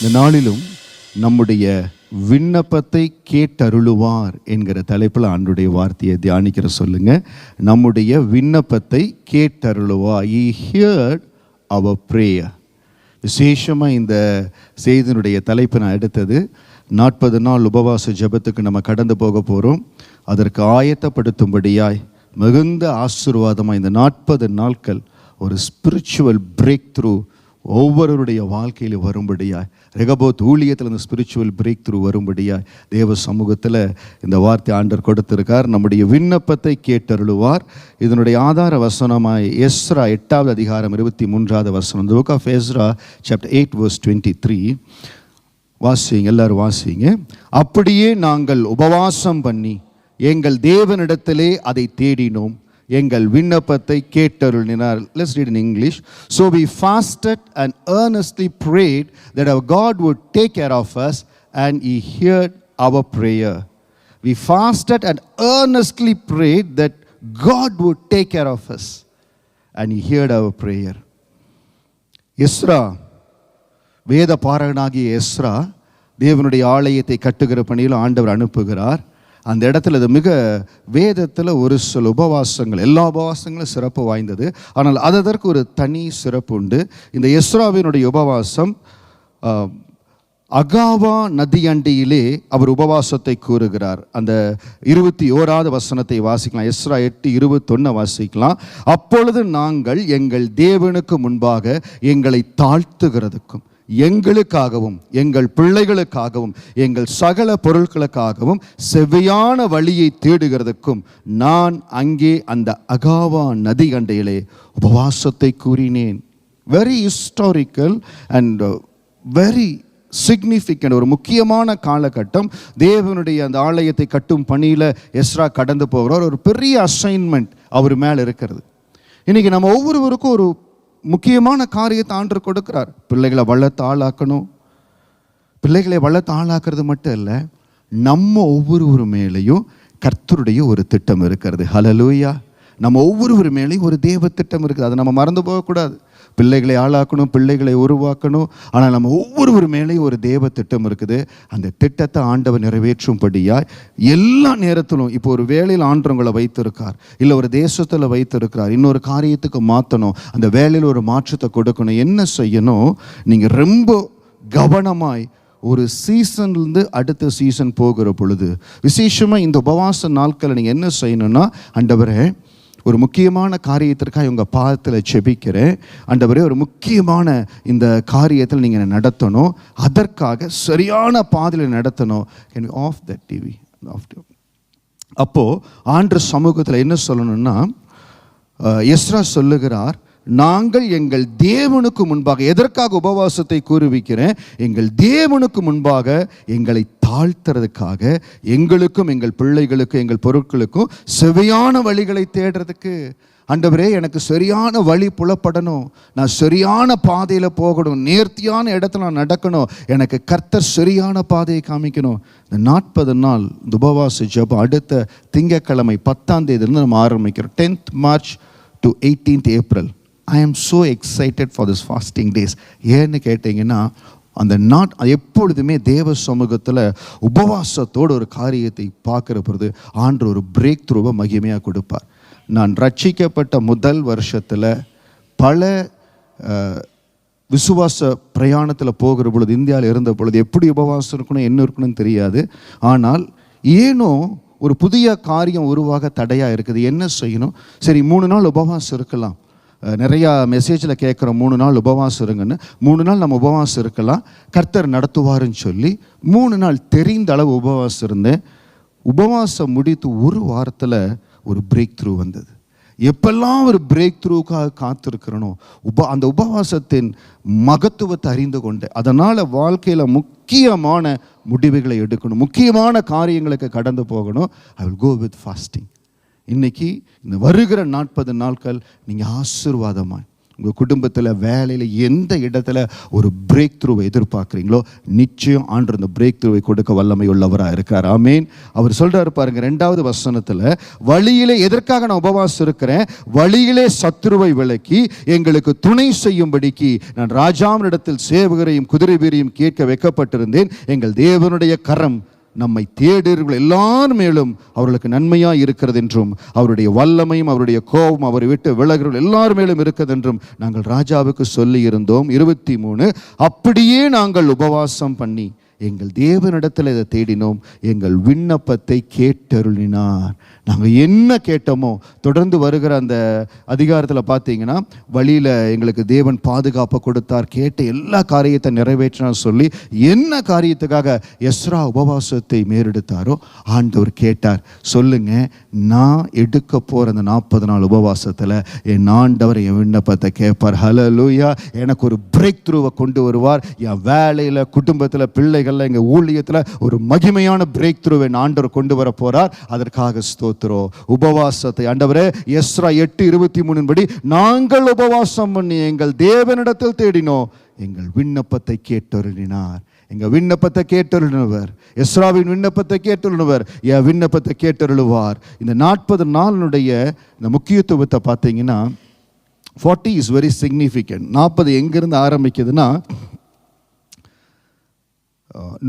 இந்த நாளிலும் நம்முடைய விண்ணப்பத்தை கேட்டருளுவார் என்கிற தலைப்பில் ஆண்டுடைய வார்த்தையை தியானிக்கிற சொல்லுங்க. நம்முடைய விண்ணப்பத்தை கேட்டருளுவார். He heard our prayer. விசேஷமாக இந்த செய்தியினுடைய தலைப்பு நான் எடுத்தது 40 நாள் உபவாச ஜெபத்துக்கு நம்ம கடந்து போக போகிறோம். அதற்கு ஆயத்தப்படுத்தும்படியாய் மிகுந்த ஆசீர்வாதமாக இந்த 40 நாட்கள் ஒரு ஸ்பிரிச்சுவல் பிரேக் த்ரூ ஒவ்வொருவருடைய வாழ்க்கையில் வரும்படியாய், ரெகபோத் ஊழியத்தில் இந்த ஸ்பிரிச்சுவல் பிரேக் த்ரூ வரும்படியாய் தேவ சமூகத்தில் இந்த வார்த்தை ஆண்டவர் கொடுத்திருக்கார். நம்முடைய விண்ணப்பத்தை கேட்டருளுவார். இதனுடைய ஆதார வசனமாய் எஸ்ரா 8வது அதிகாரம் 23வது வசனம். The book of Ezra chapter 8 verse 23. வாசிங்க, எல்லாரும் வாசிங்க. அப்படியே நாங்கள் உபவாசம் பண்ணி எங்கள் தேவனிடத்திலே அதை தேடினோம், எங்கள் விண்ணப்பத்தை கேட்டருளினார். Let's read in English. So we fasted and earnestly prayed that our God would take care of us, and He heard our prayer. We fasted and earnestly prayed that God would take care of us, and He heard our prayer. Ezra, வேத பாரகனாகிய Ezra தேவனுடைய ஆலயத்தை கட்டுகிற பணியில் ஆண்டவர் அனுப்புகிறார். அந்த இடத்துல அது மிக வேதத்தில் ஒரு சில உபவாசங்கள், எல்லா உபவாசங்களும் சிறப்பு வாய்ந்தது. ஆனால் அதற்கு ஒரு தனி சிறப்பு உண்டு. இந்த எஸ்ராவினுடைய உபவாசம் அகாவா நதியண்டியிலே அவர் உபவாசத்தை கூறுகிறார். அந்த 21வது வசனத்தை வாசிக்கலாம். எஸ்ரா 8:21 வாசிக்கலாம். அப்பொழுது நாங்கள் எங்கள் தேவனுக்கு முன்பாக எங்களை தாழ்த்துகிறதுக்கும், எங்களுக்காகவும் எங்கள் பிள்ளைகளுக்காகவும் எங்கள் சகல பொருட்களுக்காகவும் செவ்வையான வழியை தேடுகிறதுக்கும் நான் அங்கே அந்த அகாவா நதி கண்டையிலே உபவாசத்தை கூறினேன். Very historical and very significant, ஒரு முக்கியமான காலகட்டம். தேவனுடைய அந்த ஆலயத்தை கட்டும் பணியில் எஸ்ரா கடந்து போகிறார். ஒரு பெரிய அசைன்மெண்ட் அவர் மேலே இருக்கிறது. இன்னைக்கு நம்ம ஒவ்வொருவருக்கும் ஒரு முக்கியமான காரியத்தை ஆண்டவர் கொடுக்கிறார். பிள்ளைகளை வளர்த்து ஆளாக்கணும். பிள்ளைகளை வளர்த்து ஆளாக்குறது மட்டும் இல்லை, நம்ம ஒவ்வொருவர் மேலேயும் கர்த்தருடைய ஒரு திட்டம் இருக்கிறது. ஹல்லேலூயா. நம்ம ஒவ்வொருவர் மேலேயும் ஒரு தேவ திட்டம் இருக்குது. அதை நம்ம மறந்து போகக்கூடாது. பிள்ளைகளை ஆளாக்கணும், பிள்ளைகளை உருவாக்கணும். ஆனால் நம்ம ஒவ்வொருவர் மேலேயும் ஒரு தேவ திட்டம் இருக்குது. அந்த திட்டத்தை ஆண்டவர் நிறைவேற்றும்படியாய் எல்லா நேரத்திலும், இப்போ ஒரு வேலையில் ஆண்டவங்களை வைத்திருக்கார், இல்லை ஒரு தேசத்தில் வைத்திருக்கிறார், இன்னொரு காரியத்துக்கு மாற்றணும், அந்த வேலையில் ஒரு மாற்றத்தை கொடுக்கணும். என்ன செய்யணும்? நீங்கள் ரொம்ப கவனமாய் ஒரு சீசன்லேருந்து அடுத்த சீசன் போகிற பொழுது, விசேஷமாக இந்த உபவாச நாட்களை நீங்கள் என்ன செய்யணும்னா, ஆண்டவரே ஒரு முக்கியமான காரியத்திற்காக உங்கள் பாதத்தில் செபிக்கிறேன். ஆண்டவரே ஒரு முக்கியமான இந்த காரியத்தில் நீங்கள் நடத்தணும், அதற்காக சரியான பாதையில் நடத்தணும். Can we off the TV? அப்போது ஆண்டவர் சமூகத்தில் என்ன சொல்லணும்னா, எஸ்ரா சொல்லுகிறார், நாங்கள் எங்கள் தேவனுக்கு முன்பாக, எதற்காக உபவாசத்தை கூறுவிக்கிறேன்? எங்கள் தேவனுக்கு முன்பாக எங்களை தாழ்த்துறதுக்காக, எங்களுக்கும் எங்கள் பிள்ளைகளுக்கும் எங்கள் பொருட்களுக்கும் செவையான வழிகளை தேடுறதுக்கு. ஆண்டவரே, எனக்கு சரியான வழி புலப்படணும், நான் சரியான பாதையில் போகணும், நேர்த்தியான இடத்துல நான் நடக்கணும், எனக்கு கர்த்தர் சரியான பாதையை காமிக்கணும். இந்த 40 நாள் உபவாச ஜெபம் அடுத்த திங்கட்கிழமை 10ஆம் தேதியிலிருந்து நம்ம ஆரம்பிக்கிறோம். 10th March to 18th April. I am so excited for this fasting days. ஏன்னு கேட்டிங்கன்னா, அந்த எப்பொழுதுமே தேவ சமூகத்தில் உபவாசத்தோடு ஒரு காரியத்தை பார்க்குற பொழுது ஆண்டவர் ஒரு பிரேக் த்ரூவை மகிமையாக கொடுப்பார். நான் ரட்சிக்கப்பட்ட முதல் வருஷத்தில் பல விசுவாச பிரயாணத்தில் போகிற பொழுது, இந்தியாவில் இருந்த பொழுது எப்படி உபவாசம் இருக்கணும், என்ன இருக்கணும்னு தெரியாது. ஆனால் ஏனோ ஒரு புதிய காரியம் உருவாக தடையாக இருக்குது. என்ன செய்யணும்? சரி, 3 நாள் உபவாசம் இருக்கலாம். நிறையா மெசேஜில் கேட்குறோம் 3 நாள் உபவாசம் இருங்கன்னு. 3 நாள் நம்ம உபவாசம் இருக்கலாம், கர்த்தர் நடத்துவாருன்னு சொல்லி 3 நாள் தெரிந்த அளவு உபவாசம் இருந்தேன். உபவாசம் முடித்து ஒரு வாரத்தில் ஒரு பிரேக் த்ரூ வந்தது. எப்பெல்லாம் ஒரு பிரேக் த்ரூக்காக காத்திருக்கிறனோ, அந்த உபவாசத்தின் மகத்துவத்தை அறிந்து கொண்டு, அதனால் வாழ்க்கையில் முக்கியமான முடிவுகளை எடுக்கணும், முக்கியமான காரியங்களுக்கு கடந்து போகணும். I will go with fasting. இன்றைக்கி இந்த வருகிற 40 நாட்கள் நீங்கள் ஆசீர்வாதமாய் உங்கள் குடும்பத்தில், வேலையில், எந்த இடத்துல ஒரு பிரேக் த்ரூவை எதிர்பார்க்குறீங்களோ நிச்சயம் ஆண்டவர் அந்த பிரேக் த்ரூவை கொடுக்க வல்லமை உள்ளவராக இருக்கார். ஆமேன். அவர் சொல்கிறாரு பாருங்க 2வது வசனத்தில், வழியிலே எதற்காக நான் உபவாசம் இருக்கிறேன், வழியிலே சத்துருவை விலக்கி எங்களுக்கு துணை செய்யும்படிக்கு நான் ராஜாவினிடத்தில் சேவகரையும் குதிரை வீரையும் கேட்க வைக்கப்பட்டிருந்தேன். எங்கள் தேவனுடைய கரம் நம்மை தேடுகிறவர்கள் எல்லார் மேலும் அவர்களுக்கு நன்மையாக இருக்கிறது என்றும் அவருடைய வல்லமையும் அவருடைய கோபம் அவரை விட்டு விலகிறவர்கள் எல்லார் மேலும் இருக்கிறது என்றும் நாங்கள் ராஜாவுக்கு சொல்லி இருந்தோம். 23, அப்படியே நாங்கள் உபவாசம் பண்ணி எங்கள் தேவனிடத்தில் இதை தேடினோம், எங்கள் விண்ணப்பத்தை கேட்டருளினார். நாங்கள் என்ன கேட்டோமோ, தொடர்ந்து வருகிற அந்த அதிகாரத்தில் பார்த்தீங்கன்னா, வழியில் எங்களுக்கு தேவன் பாதுகாப்பை கொடுத்தார், கேட்ட எல்லா காரியத்தை நிறைவேற்றினார் சொல்லி என்ன காரியத்துக்காக எஸ்ரா உபவாசத்தை மேறெடுத்தாரோ ஆண்டவர் கேட்டார். சொல்லுங்க, நான் எடுக்க போகிற அந்த 40 நாள் உபவாசத்தில் என் ஆண்டவர் என் விண்ணப்பத்தை கேட்பார். ஹல்லேலூயா. எனக்கு ஒரு பிரேக் த்ரூவை கொண்டு வருவார். என் வேலையில், குடும்பத்தில், பிள்ளைகள், எங்கள் ஊழியத்தில் ஒரு மகிமையான பிரேக் த்ரூவை ஆண்டவர் கொண்டு வர போறார். அதற்காக ஸ்தோத்திரம். உபவாசத்தை ஆண்டவரே, எஸ்ரா 8:23 படி நாங்கள் உபவாசம் பண்ணி எங்கள் தேவனிடத்தில் தேடினோம், எங்கள் விண்ணப்பத்தை கேட்டருளினார். எங்கள் விண்ணப்பத்தை கேட்டருளினவர், எஸ்ராவின் விண்ணப்பத்தை கேட்டருளினவர், என் விண்ணப்பத்தை கேட்டருளுவார். இந்த 40 நாளினுடைய இந்த முக்கியத்துவத்தை பார்த்தீங்கன்னா 40 இஸ் வெரி சிக்னிஃபிகண்ட். 40 எங்கிருந்து ஆரம்பிக்குதுன்னா,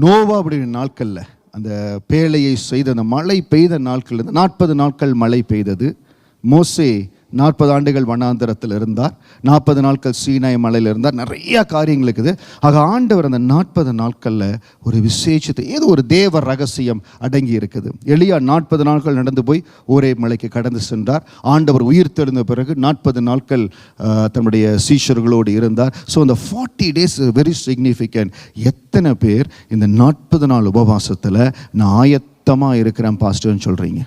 நோவா அப்படின்ற நாட்களில் அந்த பேழையை செய்த அந்த மழை பெய்த நாட்கள், 40 நாட்கள் மழை பெய்தது. மோசே 40 ஆண்டுகள் வனாந்தரத்தில் இருந்தார், 40 நாட்கள் சீனாய் மலையில் இருந்தார். நிறைய காரியங்கள் இருக்குது. ஆக ஆண்டவர் அந்த 40 நாட்களில் ஒரு விசேஷத்தை, ஏதோ ஒரு தேவ ரகசியம் அடங்கி இருக்குது. எலியா 40 நாட்கள் நடந்து போய் ஒரே மலைக்கு கடந்து சென்றார். ஆண்டவர் உயிர் தெழுந்த பிறகு 40 நாட்கள் தன்னுடைய சீஷர்களோடு இருந்தார். ஸோ அந்த 40 days வெரி சிக்னிஃபிகண்ட். எத்தனை பேர் இந்த 40 நாள் உபவாசத்தில் நான் ஆயத்தமாக இருக்கிறேன் பாஸ்டர்னு சொல்கிறீங்க?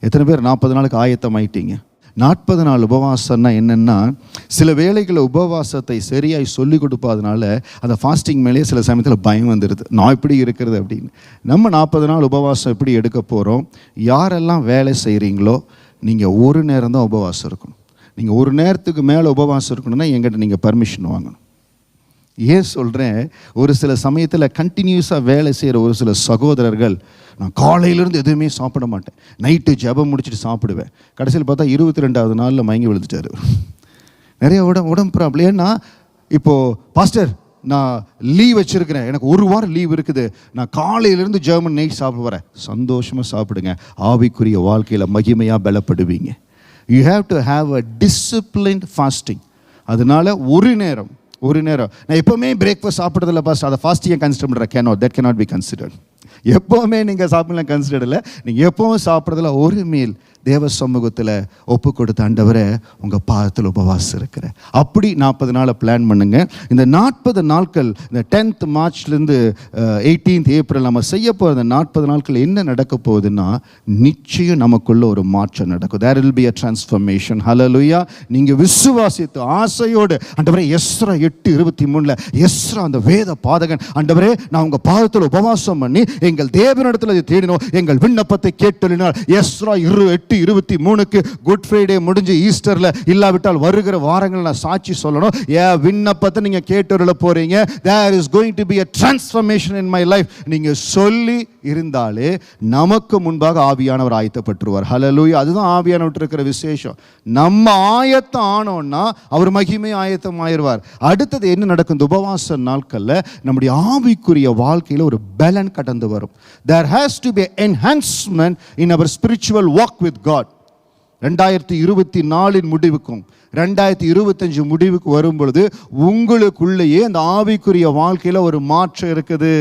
எத்தனை பேர் 40 நாளுக்கு ஆயத்தமாயிட்டீங்க? 40 நாள் உபவாசம்னா என்னென்னா, சில வேளைகளில் உபவாசத்தை சரியாய் சொல்லிக் கொடுப்பதனால அந்த ஃபாஸ்டிங் மேலேயே சில சமயத்தில் பயம் வந்துடுது, நான் இப்படி இருக்கிறது அப்படின்னு. நம்ம 40 நாள் உபவாசம் எப்படி எடுக்க போகிறோம்? யாரெல்லாம் வேலை செய்கிறீங்களோ நீங்கள் ஒரு நேரம் தான் உபவாசம் இருக்கணும். நீங்கள் ஒரு நேரத்துக்கு மேலே உபவாசம் இருக்கணும்னா எங்கிட்ட நீங்கள் பர்மிஷன் வாங்கணும். ஏன் சொல்கிறேன், ஒரு சில சமயத்தில் கண்டினியூஸாக வேலை செய்கிற ஒரு சில சகோதரர்கள், நான் காலையிலேருந்து எதுவுமே சாப்பிட மாட்டேன், நைட்டு ஜெபம் முடிச்சுட்டு சாப்பிடுவேன், கடைசியில் பார்த்தா 22வது நாளில் மயங்கி விழுந்துட்டாரு. நிறைய உடம்பு ப்ராப்ளம். ஏன்னா இப்போது பாஸ்டர் நான் லீவ் வச்சுருக்கிறேன், எனக்கு 1 வாரம் லீவ் இருக்குது, நான் காலையிலேருந்து ஜெர்மன் நைட் சாப்பிட வரேன். சந்தோஷமாக சாப்பிடுங்க, ஆவிக்குரிய வாழ்க்கையில் மகிமையாக பலப்படுவீங்க. You have to have a disciplined fasting. அதனால ஒரு நேரம் நான் எப்போவுமே பிரேக்ஃபாஸ்ட் சாப்பிட்றதில்ல பாஸ்ட், அதை ஃபாஸ்டிங்கை கன்சிடர் பண்ணுறேன். That cannot be considered. எப்போவுமே நீங்கள் சாப்பிடலாம் கன்சிடர் இல்லை. நீங்கள் எப்போவும் சாப்பிட்றதில்ல ஒரு மீல் தேவ சமூகத்தில் ஒப்பு கொடுத்த ஆண்டவரை உங்கள் பாதத்தில் உபவாசம் இருக்கிற அப்படி 40 நாளை பிளான் பண்ணுங்க. இந்த 40 நாட்கள், இந்த 10th மார்ச்லேருந்து 18th ஏப்ரல் நம்ம செய்ய போகிற இந்த 40 நாட்கள் என்ன நடக்க போகுதுன்னா, நிச்சயம் நமக்குள்ள ஒரு மாற்றம் நடக்கும். There will be a transformation. ஹல்லேலூயா. நீங்கள் விசுவாசித்து ஆசையோடு, ஆண்டவரே எஸ்ரா 8:23 எஸ்ரா அந்த வேத பாதகன், ஆண்டவரே நான் உங்கள் பாதத்தில் உபவாசம் பண்ணி எங்கள் தேவனிடத்தில் தேடினோம், எங்கள் விண்ணப்பத்தை கேட்டலினார். எஸ்ரா 8:23 குட் ஃப்ரைடே முடிஞ்சு ஈஸ்டர்ல இல்லாவிட்டால் வருகிற வாரங்கள் நான் சாட்சி சொல்லணும். என் விண்ணப்பத்தை நீங்க கேட்டருள போறீங்க. There is going to be a transformation in my life. நீங்க சொல்லி இருந்தாலே நமக்கு முன்பாக ஆவியானவர் ஆயத்தப்பட்டுருவார். ஹல்லேலூயா. அதுதான் ஆவியானவர் இருக்கிற விசேஷம். நம்ம ஆயத்தம் ஆனோம்னா அவர் மகிமை ஆயத்தம் ஆயிடுவார். அடுத்தது என்ன நடக்கும்? உபவாச நாட்கள்ல நம்முடைய ஆவிக்குரிய வாழ்க்கையில ஒரு பலன் கடந்து வரும். There has to be an enhancement in our spiritual walk with God. 2024 முடிவுக்கும் 2025 முடிவுக்கு வரும் பொழுது உங்களுக்குள்ளேயே அந்த ஆவிக்குரிய வாழ்க்கையில் ஒரு மாற்றம் இருக்குது.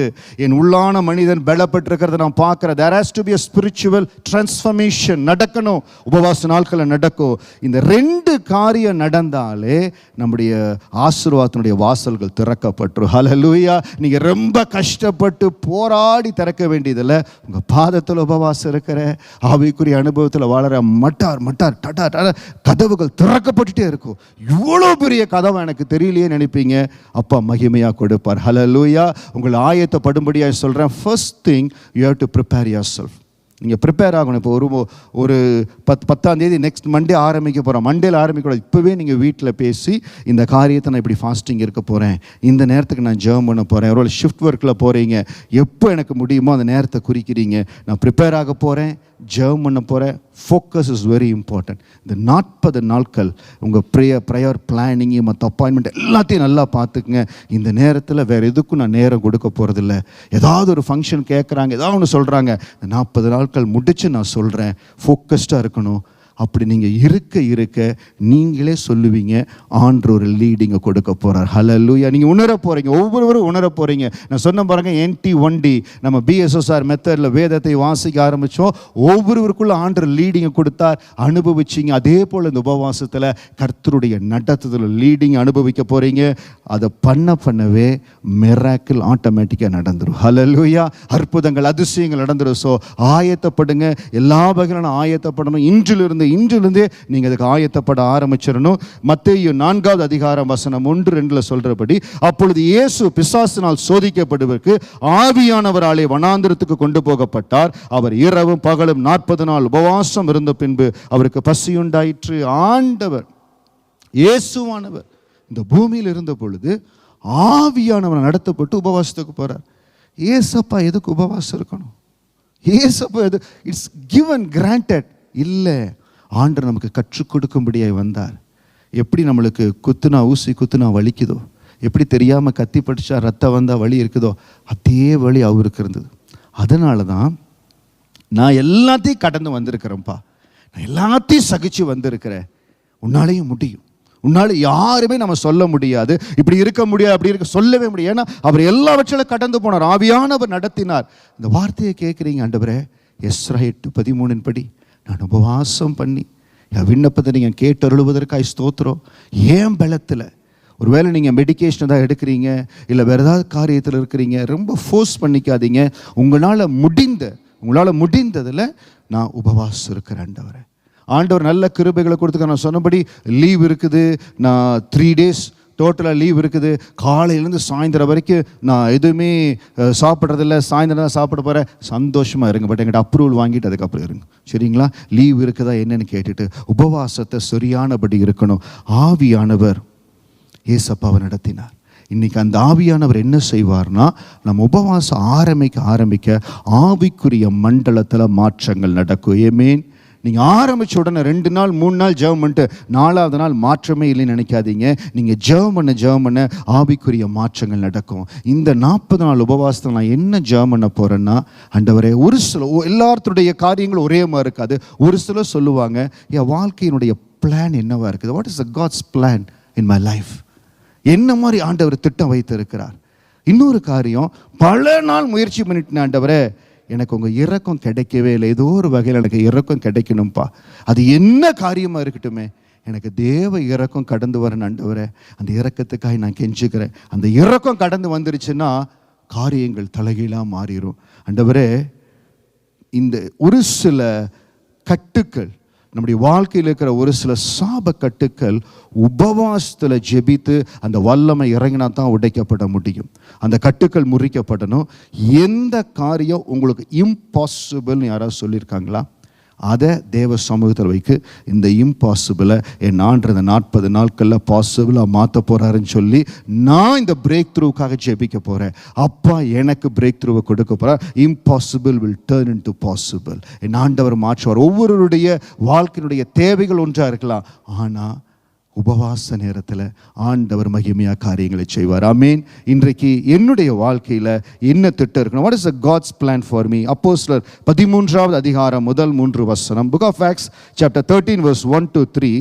என் உள்ளான மனிதன் பலப்பட்டிருக்கிறத நான் பார்க்குறேன். There has to be a spiritual transformation நடக்கணும். உபவாச நாட்களில் நடக்கும். இந்த 2 காரியம் நடந்தாலே நம்முடைய ஆசீர்வாதத்தினுடைய வாசல்கள் திறக்கப்பட்டுரும். ஹல்லேலூயா. நீங்கள் ரொம்ப கஷ்டப்பட்டு போராடி திறக்க வேண்டியதில்லை. உங்கள் பாதத்தில் உபவாசம் இருக்கிற ஆவிக்குரிய அனுபவத்தில் வளர மட்டார் கதவுகள் திறக்கப்பட்டுட்டே இருக்கும். இவ்வளோ பெரிய கதவை எனக்கு தெரியலையே நினைப்பீங்க. அப்பா மகிமையா கொடுப்பார். ஹல்லேலூயா. உங்களை ஆயத்தப்படும்படியாக சொல்றேன். First thing you have to prepare your self. நீங்கள் ப்ரிப்பேர் ஆகணும். இப்போ ஒரு 10ஆம் தேதி நெக்ஸ்ட் மண்டே ஆரம்பிக்க போகிறோம். மண்டேல ஆரம்பிக்கூடாது. இப்போவே நீங்கள் வீட்டில் பேசி இந்த காரியத்தை நான் இப்படி ஃபாஸ்டிங் இருக்க போகிறேன், இந்த நேரத்துக்கு நான் ஜெபம் பண்ண போகிறேன். ஒரு ஷிஃப்ட் ஒர்க்கில் போகிறீங்க, எப்போ எனக்கு முடியுமோ அந்த நேரத்தை குறிக்கிறீங்க. நான் ப்ரிப்பேர் ஆக போகிறேன், ஜெபம் பண்ண போகிறேன். Focus is very important. இந்த 40 நாட்கள் உங்கள் ப்ரேயர் பிளானிங்கு, மற்ற அப்பாயின்மெண்ட் எல்லாத்தையும் நல்லா பார்த்துக்குங்க. இந்த நேரத்தில் வேறு எதுக்கும் நான் நேரம் கொடுக்க போகிறதில்ல. ஏதாவது ஒரு ஃபங்க்ஷன் கேட்குறாங்க, ஏதாவது ஒன்று சொல்கிறாங்க, இந்த 40 நாட்கள் முடித்து நான் சொல்கிறேன். ஃபோக்கஸ்டாக இருக்கணும். அப்படி நீங்கள் இருக்க நீங்களே சொல்லுவீங்க, ஆண்டவர் ஒரு லீடிங்கை கொடுக்க போகிறார். ஹல்லேலூயா. நீங்கள் உணர போகிறீங்க, ஒவ்வொருவரும் உணர போகிறீங்க. நான் சொன்ன பாருங்க, NT1D நம்ம BSSR மெத்தடில் வேதத்தை வாசிக்க ஆரம்பித்தோம். ஒவ்வொருவருக்குள்ள ஆண்டவர் லீடிங்கை கொடுத்தார், அனுபவிச்சிங்க. அதே போல் இந்த உபவாசத்தில் கர்த்தருடைய நடத்துதல் லீடிங் அனுபவிக்க போகிறீங்க. அதை பண்ணவே மிராக்கிள் ஆட்டோமேட்டிக்காக நடந்துடும். ஹல்லேலூயா. அற்புதங்கள், அதிசயங்கள் நடந்துடும். ஸோ ஆயத்தப்படுங்க, எல்லா வகையிலும் ஆயத்தப்படணும். இன்றிலிருந்தே நீங்கள் அதுக்கு ஆயத்தப்பட ஆரம்பிச்சிடணும். மத்தேயு 4ஆவது அதிகாரம் வசனம் 1-2 சொல்றபடி, அப்பொழுது இயேசு பிசாசினால் சோதிக்கப்படுவதற்கு ஆவியானவராலே வனாந்திரத்துக்கு கொண்டு போகப்பட்டார். அவர் இரவும் பகலும் 40 நாள் உபவாசம் இருந்த பின்பு அவருக்கு பசியுண்டாயிற்று. ஆண்டவர் இயேசுவானவர் இந்த பூமியில் இருந்த பொழுது ஆவியானவர் நடத்தப்பட்டு உபவாசத்துக்கு போறார். ஏசப்பா எதுக்கு உபவாசம் இருக்கணும்? ஏசப்பா எது? இட்ஸ் கிவன் கிராண்டட் இல்லை. ஆண்டவர் நமக்கு கற்றுக் கொடுக்கும்படியாய் வந்தார். எப்படி நம்மளுக்கு ஊசி குத்துனா வலிக்குதோ, எப்படி தெரியாமல் கத்தி படித்தா ரத்தம் வந்தால் வலி இருக்குதோ, அதே வலி அவருக்கு இருந்தது. அதனால தான் நான் எல்லாத்தையும் கடந்து வந்திருக்கிறேன்ப்பா, நான் எல்லாத்தையும் சகிச்சு வந்திருக்கிறேன். உன்னாலேயும் முடியும். உன்னால யாருமே நம்ம சொல்ல முடியாது, இப்படி இருக்க முடியாது, அப்படி இருக்க சொல்லவே முடியாது. ஏன்னா அவர் எல்லாவற்றிலும் கடந்து போனார், ஆவியானவர் நடத்தினார். இந்த வார்த்தையை கேட்குறீங்க, ஆண்டவரே எஸ்ரா 8:13 படி நான் உபவாசம் பண்ணி என் விண்ணப்பத்தை நீங்கள் கேட்டருளுவதற்காக ஸ்தோத்திரம். ஏன் பலத்தில்? ஒருவேளை நீங்கள் மெடிக்கேஷன் தான் எடுக்கிறீங்க, இல்லை வேறு ஏதாவது காரியத்தில் இருக்கிறீங்க, ரொம்ப ஃபோர்ஸ் பண்ணிக்காதீங்க. உங்களால் முடிந்ததில் நான் உபவாசம் இருக்கிறேன். ஆண்டவர் நல்ல கிருபைகளை கொடுத்துக்க. நான் சொன்னபடி லீவ் இருக்குது, நான் 3 days டோட்டலாக லீவ் இருக்குது. காலையிலேருந்து சாயந்தரம் வரைக்கும் நான் எதுவுமே சாப்பிட்றதில்ல, சாயந்தரம் தான் சாப்பிட போகிறேன். சந்தோஷமாக இருங்க, பட் எங்கிட்ட அப்ரூவல் வாங்கிட்டு அதுக்கப்புறம் இருங்க, சரிங்களா? லீவ் இருக்குதா என்னன்னு கேட்டுட்டு உபவாசத்தை சரியானபடி இருக்கணும். ஆவியானவர் ஏசப்பாவை நடத்தினார். இன்றைக்கி அந்த ஆவியானவர் என்ன செய்வார்னா, நம்ம உபவாசம் ஆரம்பிக்க ஆவிக்குரிய மண்டலத்தில் மாற்றங்கள் நடக்கும். ஏமேன். நீங்கள் ஆரம்பித்த உடனே 2 நாள் 3 நாள் ஜெபம் பண்ணிட்டு 4ஆவது நாள் மாற்றமே இல்லைன்னு நினைக்காதீங்க. நீங்கள் ஜெபம் பண்ண ஆவிக்குரிய மாற்றங்கள் நடக்கும். இந்த 40 நாள் உபவாசத்தில் நான் என்ன ஜெபம் பண்ண போகிறேன்னா, ஆண்டவரே, ஒரு சில எல்லாத்துடைய காரியங்களும் ஒரே மாதிரி இருக்காது. ஒரு சிலர் சொல்லுவாங்க, என் வாழ்க்கையினுடைய பிளான் என்னவா இருக்குது? What is the God's plan in my life? என்ன மாதிரி ஆண்டவர் திட்டம் வைத்திருக்கிறார்? இன்னொரு காரியம், பல நாள் முயற்சி பண்ணிட்டேன் ஆண்டவரே, எனக்கு உங்கள் இரக்கம் கிடைக்கவே இல்லை. ஏதோ ஒரு வகையில் எனக்கு இரக்கம் கிடைக்கணும்ப்பா, அது என்ன காரியமாக இருக்கட்டுமே, எனக்கு தேவ இரக்கம் கடந்து வரணும் ஆண்டவரே. அந்த இரக்கத்துக்காக நான் கெஞ்சுக்கிறேன். அந்த இரக்கம் கடந்து வந்துருச்சுன்னா காரியங்கள் தலைகீழாக மாறிடும். ஆண்டவரே, இந்த ஒரு சில கட்டுக்கள், நம்முடைய வாழ்க்கையில் இருக்கிற ஒரு சில சாப கட்டுக்கள் உபவாசத்தில் ஜெபித்து அந்த வல்லமை இறங்கினா தான் உடைக்கப்பட முடியும். அந்த கட்டுக்கள் முறிக்கப்படணும். எந்த காரியம் உங்களுக்கு இம்பாசிபிள்னு யாராவது சொல்லியிருக்காங்களா? அதை தேவ சமூகத்தில் வைக்கு. இந்த இம்பாசிபிளை என் ஆண்டு 40 நாட்களில் பாசிபிளாக மாற்ற போகிறாருன்னு சொல்லி நான் இந்த பிரேக் த்ரூக்காக ஜெபிக்க போகிறேன். அப்பா எனக்கு பிரேக் த்ரூவை கொடுக்க போகிறார். Impossible will turn in to possible. என் ஆண்டவர் மாற்றுவார். ஒவ்வொருவருடைய வாழ்க்கையினுடைய தேவைகள் ஒன்றாக இருக்கலாம், ஆனால் உபவாச நேரத்தில் ஆண்டவர் மகிமையாக காரியங்களை செய்வார். ஆமீன். இன்றைக்கு என்னுடைய வாழ்க்கையில் என்ன திட்டம் இருக்கணும்? What is the God's plan for me? அப்போஸ்தலர் 13ஆவது அதிகாரம் முதல் 3 வசனம். Book of Acts chapter 13 verse 1-3.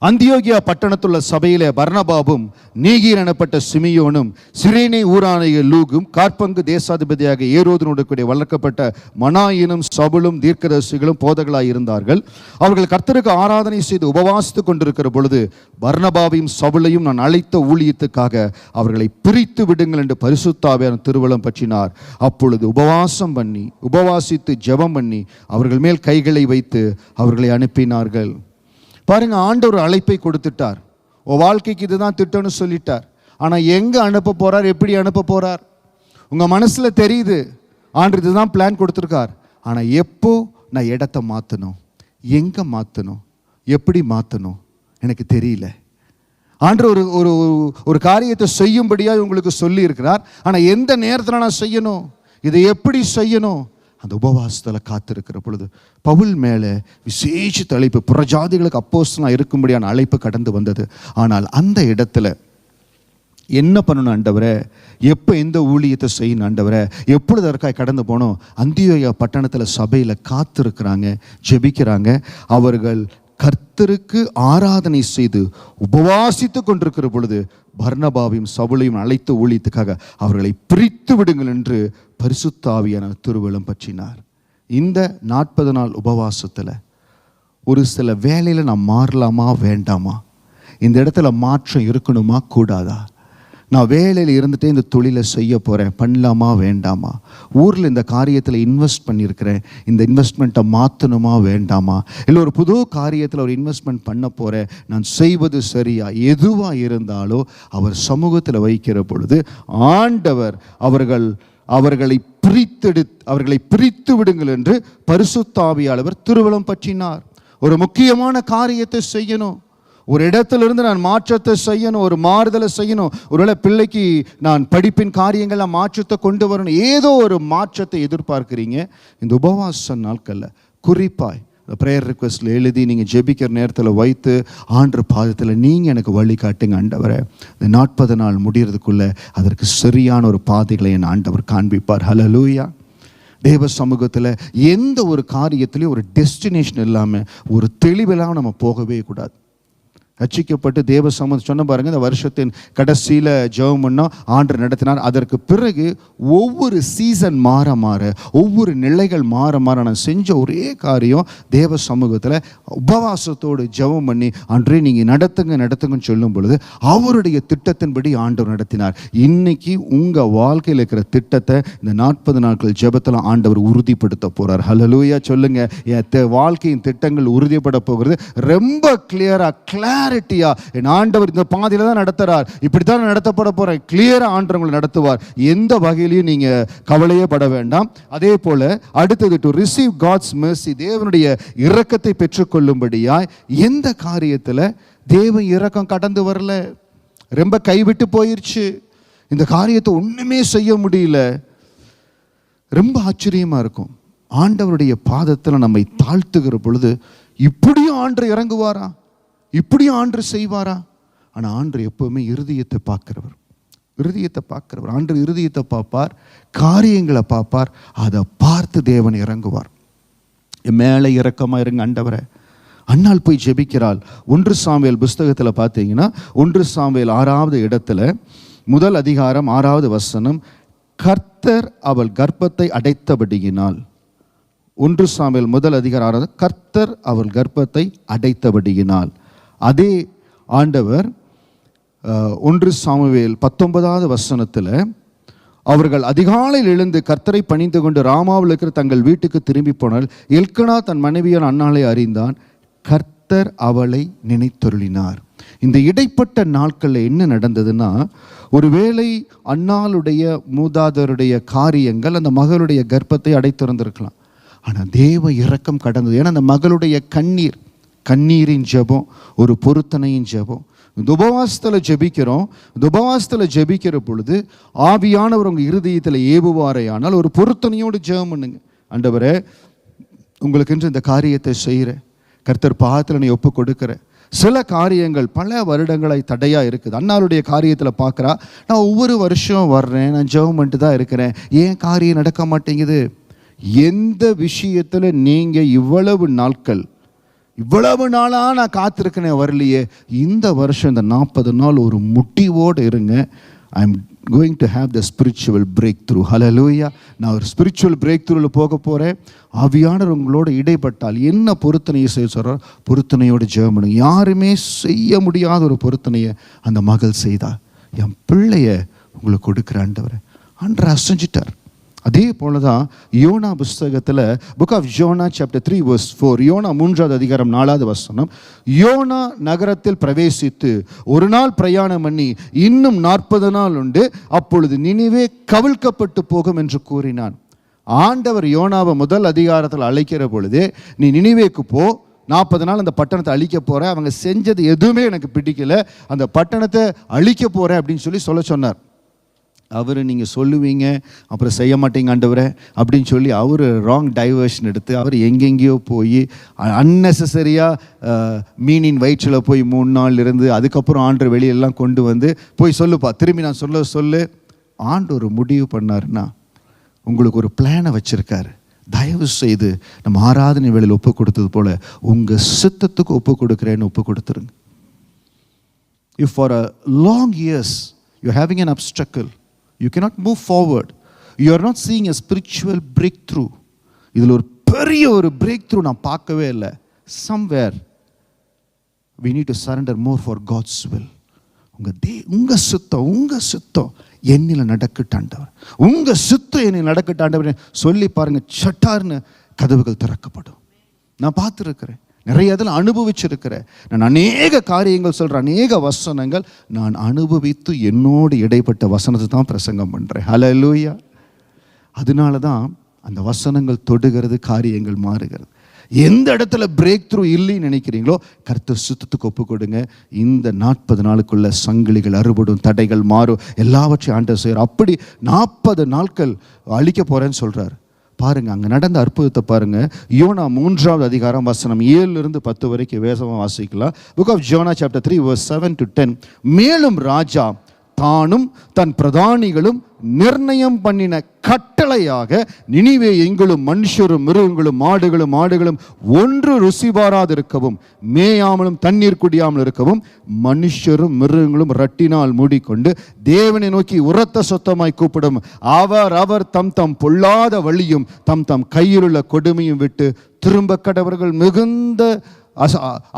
அந்தியோகியா பட்டணத்துள்ள சபையிலே பர்னபாவும் நீகீர் எனப்பட்ட சிமியோனும் சிரேனே ஊரானிய லூகும் காற்பங்கு தேசாதிபதியாக ஏரோதனோடு கூட வளர்க்கப்பட்ட மனாயினும் சவுலும் தீர்க்கதரிசிகளும் போதகளாய் இருந்தார்கள். அவர்கள் கர்த்தருக்கு ஆராதனை செய்து உபவாசித்துக் கொண்டிருக்கிற பொழுது பர்னபாவையும் சவுலையும் நான் அழைத்த ஊழியத்துக்காக அவர்களை பிரித்து விடுங்கள் என்று பரிசுத்த ஆவியானவர் திருவுளம் பற்றினார். அப்பொழுது உபவாசித்து ஜெபம் பண்ணி அவர்கள் மேல் கைகளை வைத்து அவர்களை அனுப்பினார்கள். பாருங்க, ஆண்டவர் அழைப்பை கொடுத்துட்டார். உன் வாழ்க்கைக்கு இதுதான் திட்டம்னு சொல்லிட்டார். ஆனால் எங்கே அனுப்ப போகிறார், எப்படி அனுப்ப போகிறார்? உங்கள் மனசில் தெரியுது, ஆண்டவர் இதுதான் பிளான் கொடுத்துருக்கார். ஆனால் எப்போ நான் இடத்த மாற்றணும், எங்கே மாற்றணும், எப்படி மாற்றணும் எனக்கு தெரியல. ஆண்டவர் ஒரு ஒரு காரியத்தை செய்யும்படியாக உங்களுக்கு சொல்லி இருக்கிறார். ஆனால் எந்த நேரத்தில் நான் செய்யணும், இதை எப்படி செய்யணும், அந்த உபவாசத்தில் காத்திருக்கிற பொழுது பவுல் மேலே விசேஷ அழைப்பு, புறஜாதிகளுக்கு அப்போஸ்தலனாக இருக்கும்படியான அழைப்பு கடந்து வந்தது. ஆனால் அந்த இடத்துல என்ன பண்ணணும் ஆண்டவரே, எப்போ எந்த ஊழியத்தை செய்யணும் ஆண்டவரே, எப்பொழுது அதற்காக கடந்து போனோம். அந்தியோயா பட்டணத்தில் சபையில் காத்திருக்கிறாங்க, ஜெபிக்கிறாங்க. அவர்கள் கர்த்தருக்கு ஆராதனை செய்து உபவாசித்து கொண்டிருக்கிற பொழுது பர்னபாவையும் சவுலையும் அழைத்த ஊழியத்துக்காக அவர்களை பிரித்து விடுங்கள் என்று பரிசுத்த ஆவியானவர் திருவெளம் பற்றினார். இந்த 40 நாள் உபவாசத்தில் ஒரு சில வேலையில் நான் மாறலாமா வேண்டாமா, இந்த இடத்துல மாற்றம் இருக்கணுமா கூடாதா, நான் வேலையில் இருந்துகிட்டே இந்த தொழிலை செய்ய போகிறேன், பண்ணலாமா வேண்டாமா, ஊரில் இந்த காரியத்தில் இன்வெஸ்ட் பண்ணியிருக்கிறேன், இந்த இன்வெஸ்ட்மெண்ட்டை மாற்றணுமா வேண்டாமா, இல்லை ஒரு புது காரியத்தில் ஒரு இன்வெஸ்ட்மெண்ட் பண்ண போகிறேன், நான் செய்வது சரியா, எதுவாக இருந்தாலோ அவர் சமூகத்தில் வைக்கிற பொழுது ஆண்டவர் அவர்களை பிரித்து விடுங்கள் என்று பரிசுத்த ஆவியானவர் திருவெளம் பற்றினார். ஒரு முக்கியமான காரியத்தை செய்யணும், ஒரு இடத்திலிருந்து நான் மாற்றத்தை செய்யணும், ஒரு மாறுதலை செய்யணும். ஒருவேளை பிள்ளைக்கு நான் படிப்பின் காரியங்கள்லாம் மாற்றத்தை கொண்டு வரணும், ஏதோ ஒரு மாற்றத்தை எதிர்பார்க்குறீங்க. இந்த உபவாச நாட்களில் குறிப்பாய் ப்ரேயர் ரிக்வெஸ்ட்டில் எழுதி நீங்கள் ஜெபிக்கிற நேரத்தில் வைத்து ஆண்டவர் பாதத்தில் நீங்கள் எனக்கு வழி காட்டுங்க ஆண்டவரை. இந்த 40 நாள் முடிகிறதுக்குள்ளே அதற்கு சரியான ஒரு பாதைகளை என் ஆண்டவர் காண்பிப்பார். ஹல்லேலூயா. தேவ சமூகத்தில் எந்த ஒரு காரியத்திலையும் ஒரு டெஸ்டினேஷன் இல்லாமல் ஒரு தெளிவில்லாமல் நம்ம போகவே கூடாது. ரட்சிக்கப்பட்டு தேவ சமூகம் சொன்ன பாருங்கள், இந்த வருஷத்தின் கடைசியில் ஜெபம் பண்ணோம், ஆண்டவர் நடத்தினார். அதற்கு பிறகு ஒவ்வொரு சீசன் மாற மாற, ஒவ்வொரு நிலைகள் மாற மாற நான் செஞ்ச ஒரே காரியம் தேவ சமூகத்தில் உபவாசத்தோடு ஜெபம் பண்ணி ஆண்டவரே நீங்கள் நடத்துங்கன்னு சொல்லும் பொழுது அவருடைய திட்டத்தின்படி ஆண்டவர் நடத்தினார். இன்னைக்கு உங்கள் வாழ்க்கையில் இருக்கிற திட்டத்தை இந்த 40 நாட்கள் ஜெபத்தில் ஆண்டவர் உறுதிப்படுத்த போகிறார். ஹல்லேலூயா சொல்லுங்க. என் வாழ்க்கையின் திட்டங்கள் உறுதிப்பட போகிறது. ரொம்ப கிளியராக என் ஆண்டவர் இந்த பாதையில தான் நடத்துறார், இப்படித்தான் நடத்தப்பட போறேன், கிளியரா ஆண்டவர் உங்களை நடத்துவார். எந்த வகையிலையும் நீங்க கவலையே பட வேண்டாம். அதே போல அடுத்தது டு ரிசீவ் காட்ஸ் மெர்சி, தேவனுடைய இரக்கத்தை பெற்றுக்கொள்ளும்படியாய் எந்த காரியத்துல தேவ இரக்கம் கடந்து வரல, ரொம்ப கைவிட்டு போயிருச்சு, இந்த காரியத்தை ஒண்ணுமே செய்ய முடியல, ரொம்ப ஆச்சரியமா இருக்கும். ஆண்டவருடைய பாதத்தில் நம்மை தாழ்த்துகிற பொழுது இப்படியும் ஆண்டவர் இறங்குவாரா, இப்படியும் ஆண்டு செய்வாரா? ஆனால் ஆண்டு எப்பவுமே இருதயத்தை பார்க்கிறவர். ஆண்டு இருதயத்தை பார்ப்பார், காரியங்களை பார்ப்பார். அதை பார்த்து தேவன் இறங்குவார். மேலே இறக்கமாக இருங்க ஆண்டவரை. அன்னாள் போய் ஜெபிக்கிறாள். 1 சாமுவேல் புஸ்தகத்தில் பார்த்தீங்கன்னா 1 சாமுவேல் 6வது இடத்துல 1 அதிகாரம் 6வது வசனம், கர்த்தர் அவள் கர்ப்பத்தை அடைத்தபடியினால். 1 சாமுவேல் 1 அதிகாரம் 6, கர்த்தர் அவள் கர்ப்பத்தை அடைத்தபடியினால். அதே ஆண்டவர் 1 சாமுவேல் 19வது வசனத்தில் அவர்கள் அதிகாலையில் எழுந்து கர்த்தரை பணிந்து கொண்டு ராமாவில் இருக்கிற தங்கள் வீட்டுக்கு திரும்பி போனால் எல்கனா தன் மனைவியான அன்னாளை அறிந்தான், கர்த்தர் அவளை நினைத்தருளினார். இந்த இடைப்பட்ட நாட்களில் என்ன நடந்ததுன்னா, ஒருவேளை அன்னாளுடைய மூதாதருடைய காரியங்கள் அந்த மகளுடைய கர்ப்பத்தை அடைத்திருந்திருக்கலாம். ஆனால் தேவ இரக்கம் கடந்தது. ஏன்னா அந்த மகளுடைய கண்ணீரின் ஜெபம், ஒரு பொருத்தனையின் ஜெபம். இந்த உபவாசத்தில் ஜெபிக்கிறோம். இந்த உபவாசத்தில் ஜெபிக்கிற பொழுது ஆவியானவர் உங்கள் இருதயத்தில் ஏவுவாரையானால் ஒரு பொருத்தனையோடு ஜெபம் பண்ணுங்க. ஆண்டவரே, உங்களுக்கு இந்த காரியத்தை செய்கிறேன், கர்த்தர் பாதத்தில் நீ ஒப்பு கொடுக்கிற. சில காரியங்கள் பல வருடங்களாய் தடையாக இருக்குது. அன்னாருடைய காரியத்தில் பார்க்குறா, நான் ஒவ்வொரு வருஷம் வர்றேன், நான் ஜெபம் பண்ணிட்டு தான் இருக்கிறேன், ஏன் காரியம் நடக்க மாட்டேங்குது? எந்த விஷயத்தில் நீங்கள் இவ்வளவு நாளாக நான் காத்திருக்கேன் வரலையே, இந்த வருஷம் இந்த 40 நாள் ஒரு முடிவோடு இருங்க. I am going to have the spiritual breakthrough. ஹல்லேலூயா. நான் ஒரு ஸ்பிரிச்சுவல் பிரேக் த்ரூவில் போக போகிறேன். ஆவியானவர் உங்களோட இடைப்பட்டால் என்ன பொருத்தனையை செய்ய சொல்கிறார், பொருத்தனையோடு ஜெபம் பண்ணுங்க. யாருமே செய்ய முடியாத ஒரு பொருத்தனையை அந்த மகள் செய்தார். என் பிள்ளைய உங்களுக்கு கொடுக்குற ஆண்டவரை ஆண்டவர் அசைஞ்சிட்டார். அதே போல தான் யோனா புஸ்தகத்தில் புக் ஆஃப் யோனா சாப்டர் 3 verse 4, யோனா 3வது அதிகாரம் 4வது வசனம், யோனா நகரத்தில் பிரவேசித்து ஒரு நாள் பிரயாணம் பண்ணி இன்னும் 40 நாள் உண்டு, அப்பொழுது நினிவே கவிழ்க்கப்பட்டு போகும் என்று கூறினான். ஆண்டவர் யோனாவை முதல் அதிகாரத்தில் அழைக்கிற பொழுது, நீ நினிவேக்கு போ, 40 நாள் அந்த பட்டணத்தை அழிக்க போகிறேன், அவங்க செஞ்சது எதுவுமே எனக்கு பிடிக்கல, அந்த பட்டணத்தை அழிக்க போகிறேன் அப்படின்னு சொல்ல சொன்னார். அவர் நீங்கள் சொல்லுவீங்க அப்புறம் செய்ய மாட்டீங்க ஆண்டவரே அப்படின்னு சொல்லி அவர் ராங் டைவர்ஷன் எடுத்து அவர் எங்கெங்கேயோ போய் அன்னெசரியாக மீனின் வயிற்றில் போய் 3 நாள் இருந்து அதுக்கப்புறம் ஆண்டவர் வெளியெல்லாம் கொண்டு வந்து போய் சொல்லுப்பா, திரும்பி நான் சொல்லு. ஆண்டவர் முடிவு பண்ணாருன்னா உங்களுக்கு ஒரு பிளானை வச்சுருக்காரு. தயவு செய்து நம்ம ஆராதனை வேளையில் ஒப்பு கொடுத்தது போல் உங்கள் சித்தத்துக்கு ஒப்பு கொடுக்குறேன்னு ஒப்பு கொடுத்துருங்க. If for a long years you're having an obstacle, you cannot move forward, you are not seeing a spiritual breakthrough, இதில் ஒரு பெரிய ஒரு breakthrough நான் பார்க்கவே இல்லை, somewhere we need to surrender more for God's will. உங்கள் சுத்தம் என்னில் நடக்கட்டாண்டவர், உங்கள் சுத்தம் என்னில் நடக்கட்டாண்டவர் சொல்லி பாருங்க, சட்டார்னு கதவுகள் திறக்கப்படும். நான் பார்த்துருக்கிறேன், நிறைய இதில் அனுபவிச்சிருக்கிறேன். நான் அநேக காரியங்கள் சொல்கிறேன், அநேக வசனங்கள் நான் அனுபவித்து என்னோடு இடைப்பட்ட வசனத்தை தான் பிரசங்கம் பண்ணுறேன். ஹல்லேலூயா. அதனால தான் அந்த வசனங்கள் தொடுகிறது, காரியங்கள் மாறுகிறது. எந்த இடத்துல பிரேக் த்ரூ இல்லைன்னு நினைக்கிறீங்களோ கர்த்தர் சுத்தத்துக்கு ஒப்பு கொடுங்க. இந்த 40 நாளுக்குள்ள சங்கிலிகள் அறுபடும், தடைகள் மாறும், எல்லாவற்றையும் ஆண்டவர் செய்கிறார். அப்படி 40 நாட்கள் அழிக்க போகிறேன்னு சொல்கிறார். பாருங்க, அங்கே நடந்த அற்புதத்தை பாருங்க. யோனா 3ஆவது அதிகாரம் வசனம் 7 to 10 வரைக்கும் வேகமாக வாசிக்கலாம். Book of Jonah chapter 3 verse 7 to 10. மேலும் ராஜா தானும் தன் பிரதானிகளும் நிர்ணயம் பண்ணின கட்டளையாக நினிவே எங்களும் மனுஷரும் மிருகங்களும் மாடுகளும் ஒன்று ருசி பாராதிருக்கவும் மேயாமலும் தண்ணீர் குடியாமல் இருக்கவும் மனுஷரும் மிருகங்களும் ரட்டினால் மூடிக்கொண்டு தேவனை நோக்கி உரத்த சத்தமாய் கூப்பிடும். அவர் தம் பொல்லாத வழியும் தம் கையிலுள்ள கொடுமையும் விட்டு திரும்ப கடவர்கள். மிகுந்த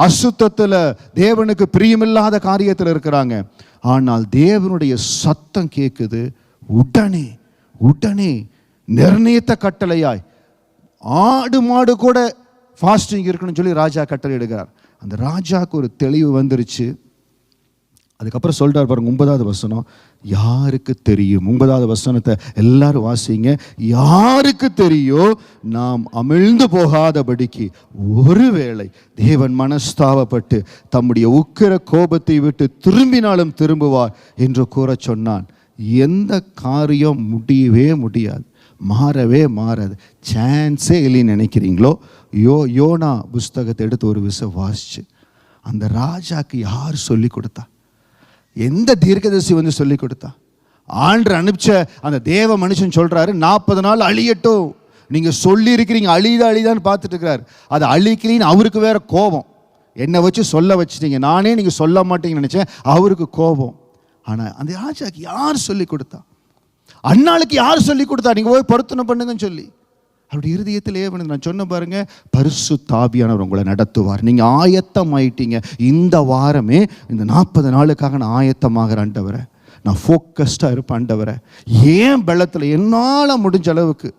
அசுத்தத்தில், தேவனுக்கு பிரியமில்லாத காரியத்தில் இருக்கிறாங்க. ஆனால் தேவனுடைய சத்தம் கேட்குது. உடனே நிர்ணயித்த கட்டளையாய் ஆடு மாடு கூட ஃபாஸ்டிங் இருக்கணும்னு சொல்லி ராஜா கட்டளை எடுக்கிறார். அந்த ராஜாவுக்கு ஒரு தெளிவு வந்துருச்சு. அதுக்கப்புறம் சொல்றார் பாருங்க, 9வது வசனம். யாருக்கு தெரியும்? 9வது வசனத்தை எல்லாரும் வாசிங்க. யாருக்கு தெரியும் நாம் அமிழ்ந்து போகாதபடிக்கு ஒருவேளை தேவன் மனஸ்தாபப்பட்டு தம்முடைய உக்கிர கோபத்தை விட்டு திரும்பினாலும் திரும்புவார் என்று கூற சொன்னான். எந்த காரியம் முடியவே முடியாது, மாறாது, சான்ஸே இல்லைன்னு நினைக்கிறீங்களோ, யோனா புஸ்தகத்தை எடுத்து ஒரு விஷயம் வாசிச்சு அந்த ராஜாக்கு யார் சொல்லி கொடுத்தா? எந்த தீர்க்கதரிசி வந்து சொல்லி கொடுத்தா? ஆண்டவர் அனுப்பிச்ச அந்த தேவ மனுஷன் சொல்றாரு 40 நாள் அழியட்டும். நீங்க சொல்லி இருக்கிறீங்க அழிதான்னு பார்த்துட்டு இருக்கிறார். அது அழிக்கலின்னு அவருக்கு வேற கோபம். என்னை வச்சு சொல்ல வச்சுட்டீங்க, நானே நீங்க சொல்ல மாட்டீங்கன்னு நினைச்சேன், அவருக்கு கோபம். ஆனால் அந்த ராஜாக்கு யார் சொல்லி கொடுத்தா? அண்ணாளுக்கு யார் சொல்லி கொடுத்தா? நீங்கள் போய் பொருத்தனை பண்ணுங்கன்னு சொல்லி. அப்படி இருதயத்திலே நான் சொன்ன பாருங்க, பரிசுத்த ஆவியானவர் உங்களை நடத்துவார். நீங்கள் ஆயத்தம் ஆயிட்டீங்க. இந்த வாரமே இந்த 40 நாளுக்காக நான் ஆயத்தமாகிற ஆண்டவரை, நான் ஃபோக்கஸ்டாக இருப்பேன் ஆண்டவரை. ஏன் பலத்தில் என்னால் முடிஞ்ச அளவுக்கு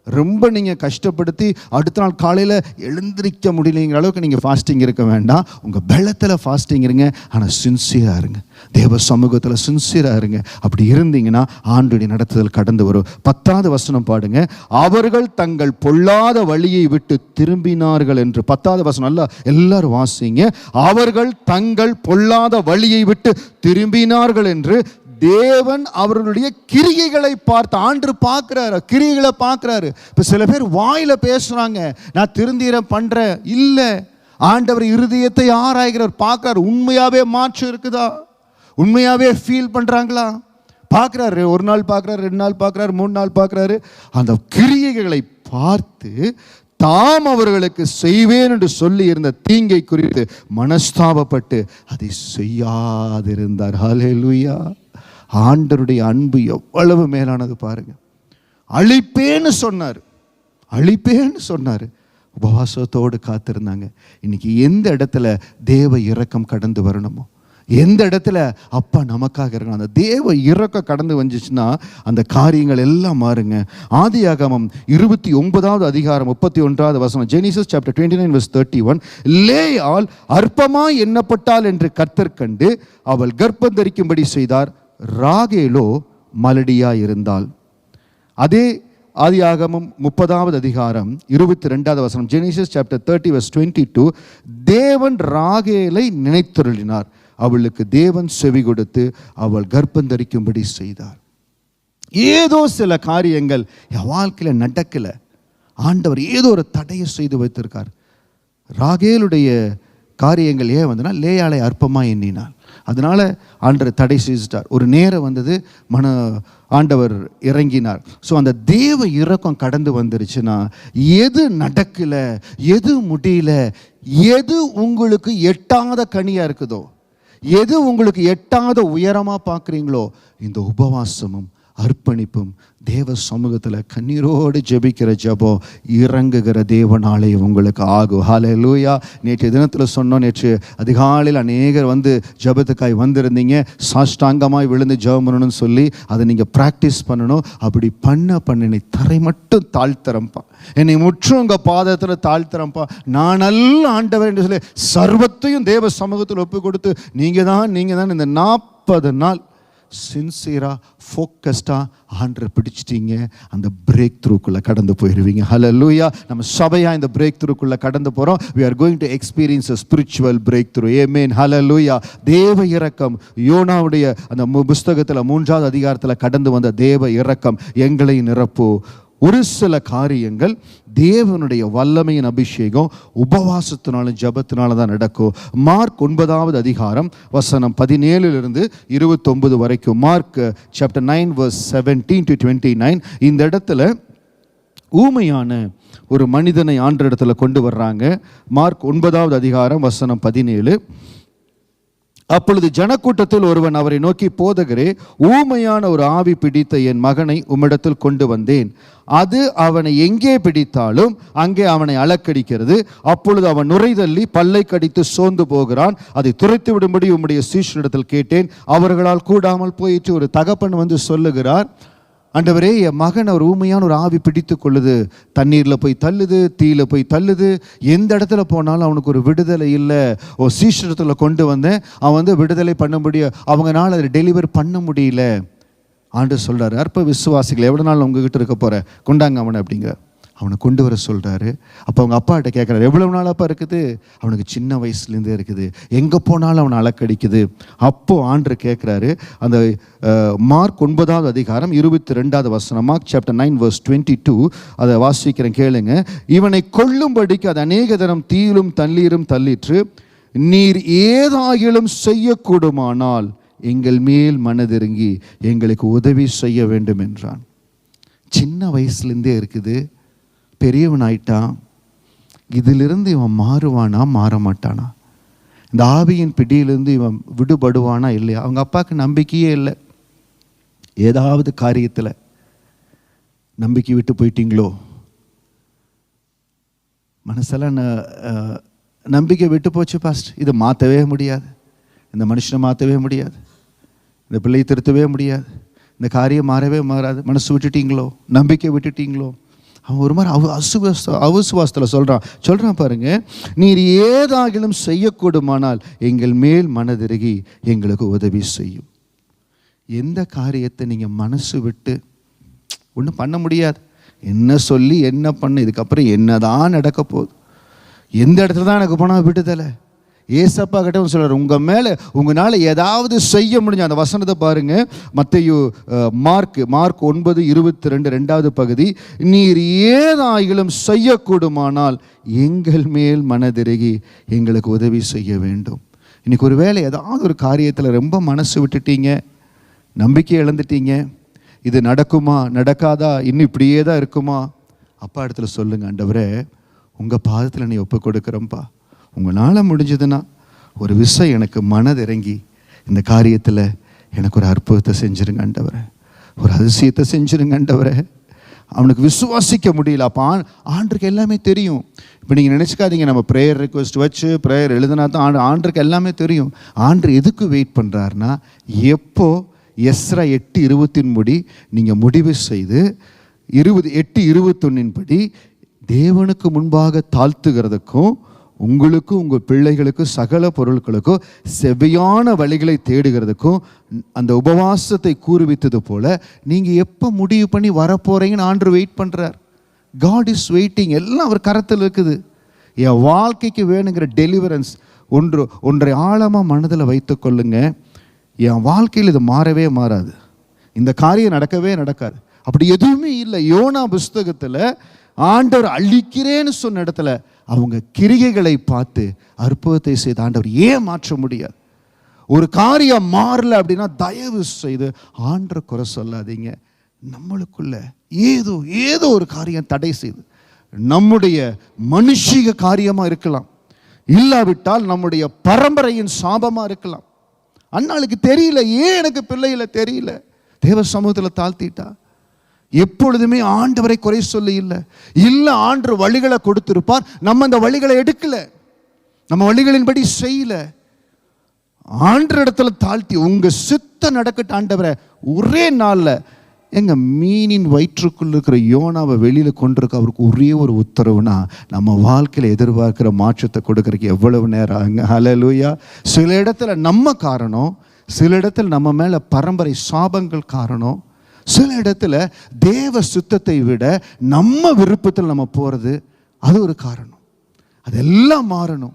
ரொம்ப நீங்கள் கஷ்டப்படுத்தி அடுத்த நாள் காலையில் எழுந்திரிக்க முடியலைங்கிற அளவுக்கு நீங்கள் ஃபாஸ்டிங் இருக்க வேண்டாம். உங்கள் பலத்தில் ஃபாஸ்டிங் இருங்க, ஆனால் சின்சியராக இருங்க, தேவ சமூகத்தில் சின்சியராக இருங்க. அப்படி இருந்தீங்கன்னா ஆண்டுடைய நடத்துதல் கடந்து வரும். 10வது வசனம் பாடுங்க. அவர்கள் தங்கள் பொல்லாத வழியை விட்டு திரும்பினார்கள் என்று. 10வது வசனம் அல்ல, எல்லாரும் வாசிங்க. அவர்கள் தங்கள் பொல்லாத வழியை விட்டு திரும்பினார்கள் என்று தேவன் அவர்களுடைய கிரியைகளை பார்த்து, ஆண்டு பார்க்கிறாரு, கிரியைகளை பார்க்கிறாரு. இப்போ சில பேர் வாயில பேசுறாங்க, நான் திருந்தீர பண்றேன். இல்லை, ஆண்டவர் இருதயத்தை ஆராய்கிறார், பார்க்கிறார். உண்மையாவே மாற்றம் இருக்குதா? உண்மையாவே ஃபீல் பண்றாங்களா? பார்க்கிறாரு. 1 நாள் பார்க்கிறாரு, 2 நாள் பார்க்கிறாரு, 3 நாள் பார்க்கிறாரு. அந்த கிரியைகளை பார்த்து தாம் அவர்களுக்கு செய்வேன் என்று சொல்லி இருந்த தீங்கை குறித்து மனஸ்தாபப்பட்டு அதை செய்யாதிருந்தார். ஹல்லேலூயா. ஆண்டவருடைய அன்பு எவ்வளவு மேலானது பாருங்க. அழிப்பேன்னு சொன்னார், உபவாசத்தோடு காத்திருந்தாங்க. இன்னைக்கு எந்த இடத்துல தேவ இரக்கம் கடந்து வரணுமோ, எந்த இடத்துல அப்பா நமக்காக இருக்கணும், அந்த தேவ இரக்கம் கடந்து வந்துச்சுன்னா அந்த காரியங்கள் எல்லாம் மாறுங்க. ஆதியாகமம் 29வது அதிகாரம் 31வது வசனம். Genesis chapter 29 verse 31. லேயாள் அற்பமாய் எண்ணப்பட்டாள் என்று கர்த்தர் கண்டு அவள் கர்ப்பம் தரிக்கும்படி செய்தார். ராகேலோ மலடியா இருந்தாள். அதே ஆதியாகமம் 30வது அதிகாரம் 22வது வசனம், ஜெனிசிஸ் சாப்டர் 30 verse 22, தேவன் ராகேலை நினைத்தருளினார், அவளுக்கு தேவன் செவி கொடுத்து அவள் கர்ப்பந்தரிக்கும்படி செய்தார். ஏதோ சில காரியங்கள் என் வாழ்க்கையில் நடக்கல, ஆண்டவர் ஏதோ ஒரு தடையை செய்து வைத்திருக்கார். ராகேலுடைய காரியங்கள் ஏன் வந்தனா, லேயாளை அற்பமாக எண்ணினாள், அதனால ஆண்டவர் தடை செய்துட்டார். ஒரு நேரம் வந்தது, ஆண்டவர் இறங்கினார். ஸோ அந்த தேவ இரக்கம் கடந்து வந்துருச்சுன்னா, எது நடக்கல, எது முடியல, எது உங்களுக்கு எட்டாத கனியா இருக்குதோ, எது உங்களுக்கு எட்டாத உயரமா பார்க்குறீங்களோ, இந்த உபவாசமும் அர்ப்பணிப்பும் தேவ சமூகத்தில் கண்ணீரோடு ஜெபிக்கிற ஜெபம் இறங்குகிற தேவனாலே உங்களுக்கு ஆகும். ஹல்லேலூயா. நேற்று தினத்தில் சொன்னோம், நேற்று அதிகாலையில் அநேகர் வந்து ஜெபத்துக்காய் வந்திருந்தீங்க. சாஷ்டாங்கமாய் விழுந்து ஜெபம் பண்ணணும்னு சொல்லி அதை நீங்கள் ப்ராக்டிஸ் பண்ணணும். அப்படி பண்ணி தரை மட்டும் தாழ்த்தரம்பா, என்னை முற்றும் உங்கள் பாதத்தில் தாழ்த்தரம்பா, நான் நல்ல ஆண்டவர் என்று சொல்லி சர்வத்தையும் தேவ சமூகத்தில் ஒப்பு கொடுத்து நீங்கள் தான் இந்த 40 நாள் சின்சியராக ஃபோக்கஸ்டாக ஆண்டரை பிடிச்சிட்டீங்க, அந்த பிரேக் த்ரூக்குள்ளே கடந்து போயிடுவீங்க. ஹல்லேலூயா. நம்ம சபையாக இந்த பிரேக் த்ரூக்குள்ளே கடந்து போகிறோம். we are going to experience a spiritual breakthrough. amen. ஹல்லேலூயா. தேவ இரக்கம், யோனாவுடைய அந்த புஸ்தகத்தில் 3வது அதிகாரத்தில் கடந்து வந்த தேவ இரக்கம் எங்களை நிரப்பு. ஒரு சில காரியங்கள் தேவனுடைய வல்லமையின் அபிஷேகம் உபவாசத்தினாலும் ஜபத்தினால தான் நடக்கும். மார்க் 9வது அதிகாரம் வசனம் 17 to 29 வரைக்கும், மார்க் சாப்டர் 9 verse 17 to 29, இந்த இடத்துல ஊமையான ஒரு மனிதனை ஆண்டவரிடத்துல கொண்டு வர்றாங்க. மார்க் 9வது அதிகாரம் வசனம் 17. அப்பொழுது ஜனக்கூட்டத்தில் ஒருவன் அவரை நோக்கி, போதகரே, ஊமையான ஒரு ஆவி பிடித்த என் மகனை உம்மிடத்தில் கொண்டு வந்தேன். அது அவனை எங்கே பிடித்தாலும் அங்கே அவனை அலக்கடிக்கிறது. அப்பொழுது அவன் நுரைதள்ளி பல்லை கடித்து சோர்ந்து போகிறான். அதை துரைத்து விடும்படி உம்முடைய சீஷனிடத்தில் கேட்டேன், அவர்களால் கூடாமல் போயிற்று. ஒரு தகப்பன் வந்து சொல்லுகிறார், ஆண்டவரே, என் மகன் ஒரு ஊமையான ஒரு ஆவி பிடித்து கொள்ளுது, தண்ணீரில் போய் தள்ளுது, தீயில போய் தள்ளுது, எந்த இடத்துல போனாலும் அவனுக்கு ஒரு விடுதலை இல்லை. சீஷரத்தில் கொண்டு வந்தேன், அவன் வந்து விடுதலை பண்ண முடியும், அவங்களால அதை டெலிவர் பண்ண முடியல. ஆண்டவர் சொல்கிறாரு, அற்ப விசுவாசிகள், எவ்வளோ நாள் உங்ககிட்ட இருக்க போகிற, கொண்டாங்க அவனை அப்படிங்கிற. அவனை கொண்டு வர சொல்கிறாரு. அப்போ அவங்க அப்பாட்ட கேட்குறாரு, எவ்வளவு நாள் அப்பா இருக்குது? அவனுக்கு சின்ன வயசுலேருந்தே இருக்குது, எங்கே போனாலும் அவனை அலக்கடிக்குது. அப்போது ஆண்டவர் கேட்குறாரு, அந்த மார்க் 9வது அதிகாரம் 22வது வசனம், மார்க் சாப்டர் 9 verse 22, அதை வாசிக்கிறேன் கேளுங்க. இவனை கொல்லும்படிக்கு அது அநேக தரம் தீயிலும் தண்ணீரும் தள்ளிற்று, நீர் ஏதாகிலும் செய்யக்கூடுமானால் எங்கள் மேல் மனதிறங்கி எங்களுக்கு உதவி செய்ய வேண்டும் என்றான். சின்ன வயசுலேருந்தே இருக்குது, பெரியவன் ஆயிட்டான். இதிலிருந்து இவன் மாறுவானா மாற மாட்டானா? இந்த ஆவியின் பிடியிலிருந்து இவன் விடுபடுவானா இல்லையா? அவங்க அப்பாவுக்கு நம்பிக்கையே இல்லை. ஏதாவது காரியத்தில் நம்பிக்கை விட்டு போயிட்டீங்களோ? மனசெல்லாம் நம்பிக்கை விட்டு போச்சு பாஸ்ட், இதை மாற்றவே முடியாது, இந்த மனுஷனை மாற்றவே முடியாது, இந்த பிள்ளையை திருத்தவே முடியாது, இந்த காரியம் மாறவே மாறாது. மனசு விட்டுட்டீங்களோ? நம்பிக்கை விட்டுட்டீங்களோ? அவன் ஒரு மாதிரி அவிசுவாசத்தில் சொல்கிறான் பாருங்க, நீர் ஏதாகிலும் செய்யக்கூடுமானால் எங்கள் மேல் மனதிறங்கி எங்களுக்கு உதவி செய்யும். எந்த காரியத்தை நீங்கள் மனசு விட்டு ஒன்றும் பண்ண முடியாது, என்ன சொல்லி என்ன பண்ண, இதுக்கப்புறம் என்னதான் நடக்க போகுது, எந்த இடத்துல தான் எனக்கு போனால் விடுதலை? ஏசப்பா கிட்ட சொல்கிறார், உங்களால் ஏதாவது செய்ய முடிஞ்ச அந்த வசனத்தை பாருங்க. மத்தேயு மார்க் 9:22 2வது பகுதி, நீர் ஏதாயிலும் செய்யக்கூடுமானால் எங்கள் மேல் மனதிறங்கி எங்களுக்கு உதவி செய்ய வேண்டும். இன்னைக்கு ஒரு வேளை ஏதாவது ஒரு காரியத்தில் ரொம்ப மனசு விட்டுட்டீங்க, நம்பிக்கை இழந்துட்டீங்க, இது நடக்குமா நடக்காதா, இன்னும் இப்படியே தான் இருக்குமா? அப்பா இடத்துல சொல்லுங்க, ஆண்டவரே, உங்கள் பாதத்தில் நீ ஒப்பு கொடுக்குறேன்ப்பா, உங்களால் முடிஞ்சதுன்னா ஒரு விஷயம் எனக்கு மனதிறங்கி இந்த காரியத்தில் எனக்கு ஒரு அற்புதத்தை செஞ்சுருங்க ஆண்டவரே, ஒரு அதிசயத்தை செஞ்சுருங்க ஆண்டவரே. அவனுக்கு விசுவாசிக்க முடியல. அப்போ ஆண்டருக்கு எல்லாமே தெரியும். இப்போ நீங்கள் நினச்சிக்காதீங்க, நம்ம ப்ரேயர் ரிக்வெஸ்ட் வச்சு ப்ரேயர் எழுதுனா தான் ஆண்டருக்கு எல்லாமே தெரியும். ஆண்டர் எதுக்கு வெயிட் பண்ணுறாருனா, எப்போ எஸ்ரா 8:20 படி நீங்கள் முடிவு செய்து 8:21 படி தேவனுக்கு முன்பாக தாழ்த்துகிறதுக்கும் உங்களுக்கும் உங்கள் பிள்ளைகளுக்கும் சகல பொருட்களுக்கும் செவ்வையான வழிகளை தேடுகிறதுக்கும் அந்த உபவாசத்தை கூறுவித்தது போல நீங்கள் எப்போ முடிவு பண்ணி வரப்போறீங்கன்னு ஆண்டவர் வெயிட் பண்ணுறார். God is waiting. எல்லாம் அவர் கரத்தில் இருக்குது. என் வாழ்க்கைக்கு வேணுங்கிற டெலிவரன்ஸ் ஒன்றை ஆழமாக மனதில் வைத்து கொள்ளுங்க. என் வாழ்க்கையில் இது மாறவே மாறாது, இந்த காரியம் நடக்கவே நடக்காது. அப்படி எதுவுமே இல்லை. யோனா புஸ்தகத்தில் ஆண்டவர் அழிக்கிறேன்னு சொன்ன இடத்துல அவங்க கிரிகைகளை பார்த்து அற்புதத்தை செய்த ஆண்டவர் ஏன் மாற்ற முடியாது? ஒரு காரியம் மாறல அப்படின்னா தயவு செய்து ஆண்டவரை குறை சொல்லாதீங்க. நம்மளுக்குள்ள ஏதோ ஒரு காரியம் தடை செய்து, நம்முடைய மனுஷிக காரியமா இருக்கலாம், இல்லாவிட்டால் நம்முடைய பரம்பரையின் சாபமா இருக்கலாம். அண்ணாளுக்கு தெரியல, ஏன் எனக்கு பிள்ளைகளை தெரியல, தேவ சமூகத்தில் தாழ்த்திட்டா. எப்பொழுதுமே ஆண்டவரை குறை சொல்ல இல்லை ஆண்டவர் வழிகளை கொடுத்திருப்பார். நம்ம அந்த வழிகளை எடுக்கல, நம்ம வழிகளின்படி செய்யல. ஆண்டவர் இடத்துல தாழ்த்தி உங்க சித்த நடக்கட்டு ஆண்டவரை. ஒரே நாள்ல எங்க மீனின் வயிற்றுக்குள்ள இருக்கிற யோனாவை வெளியில கொண்டிருக்க அவருக்கு ஒரே ஒரு உத்தரவுனா, நம்ம வாழ்க்கையில எதிர்பார்க்கிற மாற்றத்தை கொடுக்கறதுக்கு எவ்வளவு நேரம் ஆகுங்க. ஹல்லேலூயா. சில இடத்துல நம்ம காரணம், சில இடத்துல நம்ம மேல பரம்பரை சாபங்கள் காரணம், சில இடத்துல தேவ சுத்தத்தை விட நம்ம விருப்பத்தில் நம்ம போறது அது ஒரு காரணம். அதெல்லாம் மாறணும்.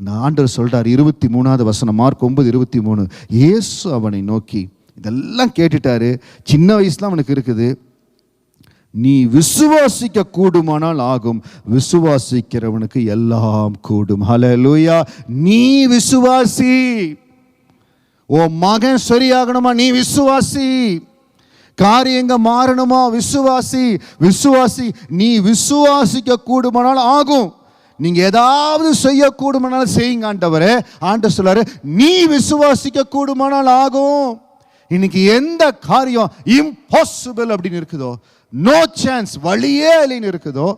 அந்த ஆண்டவர் சொல்றார் 23வது வசனம், மார்க் 9:23. இயேசு அவனை நோக்கி, இதெல்லாம் கேட்டுட்டாரு, சின்ன வயசுல அவனுக்கு இருக்குது, நீ விசுவாசிக்க கூடுமானால் ஆகும், விசுவாசிக்கிறவனுக்கு எல்லாம் கூடும். ஹல்லேலூயா. நீ விசுவாசி. ஓ மகன் சரியாகணுமா, நீ விசுவாசி. காரியங்க மாறணுமா, விசுவாசி. விசுவாசி. நீ விசுவாசிக்க கூடுமானால் ஆகும். நீங்க ஏதாவது செய்ய கூடுமானால் செய்யுங்க ஆண்டவரே. ஆண்டவர் சொல்றாரு, நீ விசுவாசிக்க கூடுமானால் ஆகும். இன்னைக்கு எந்த காரியம் இம்பாசிபிள் அப்படின்னு இருக்குதோ, நோ சான்ஸ், வழியே இல்லைன்னு இருக்குதோ,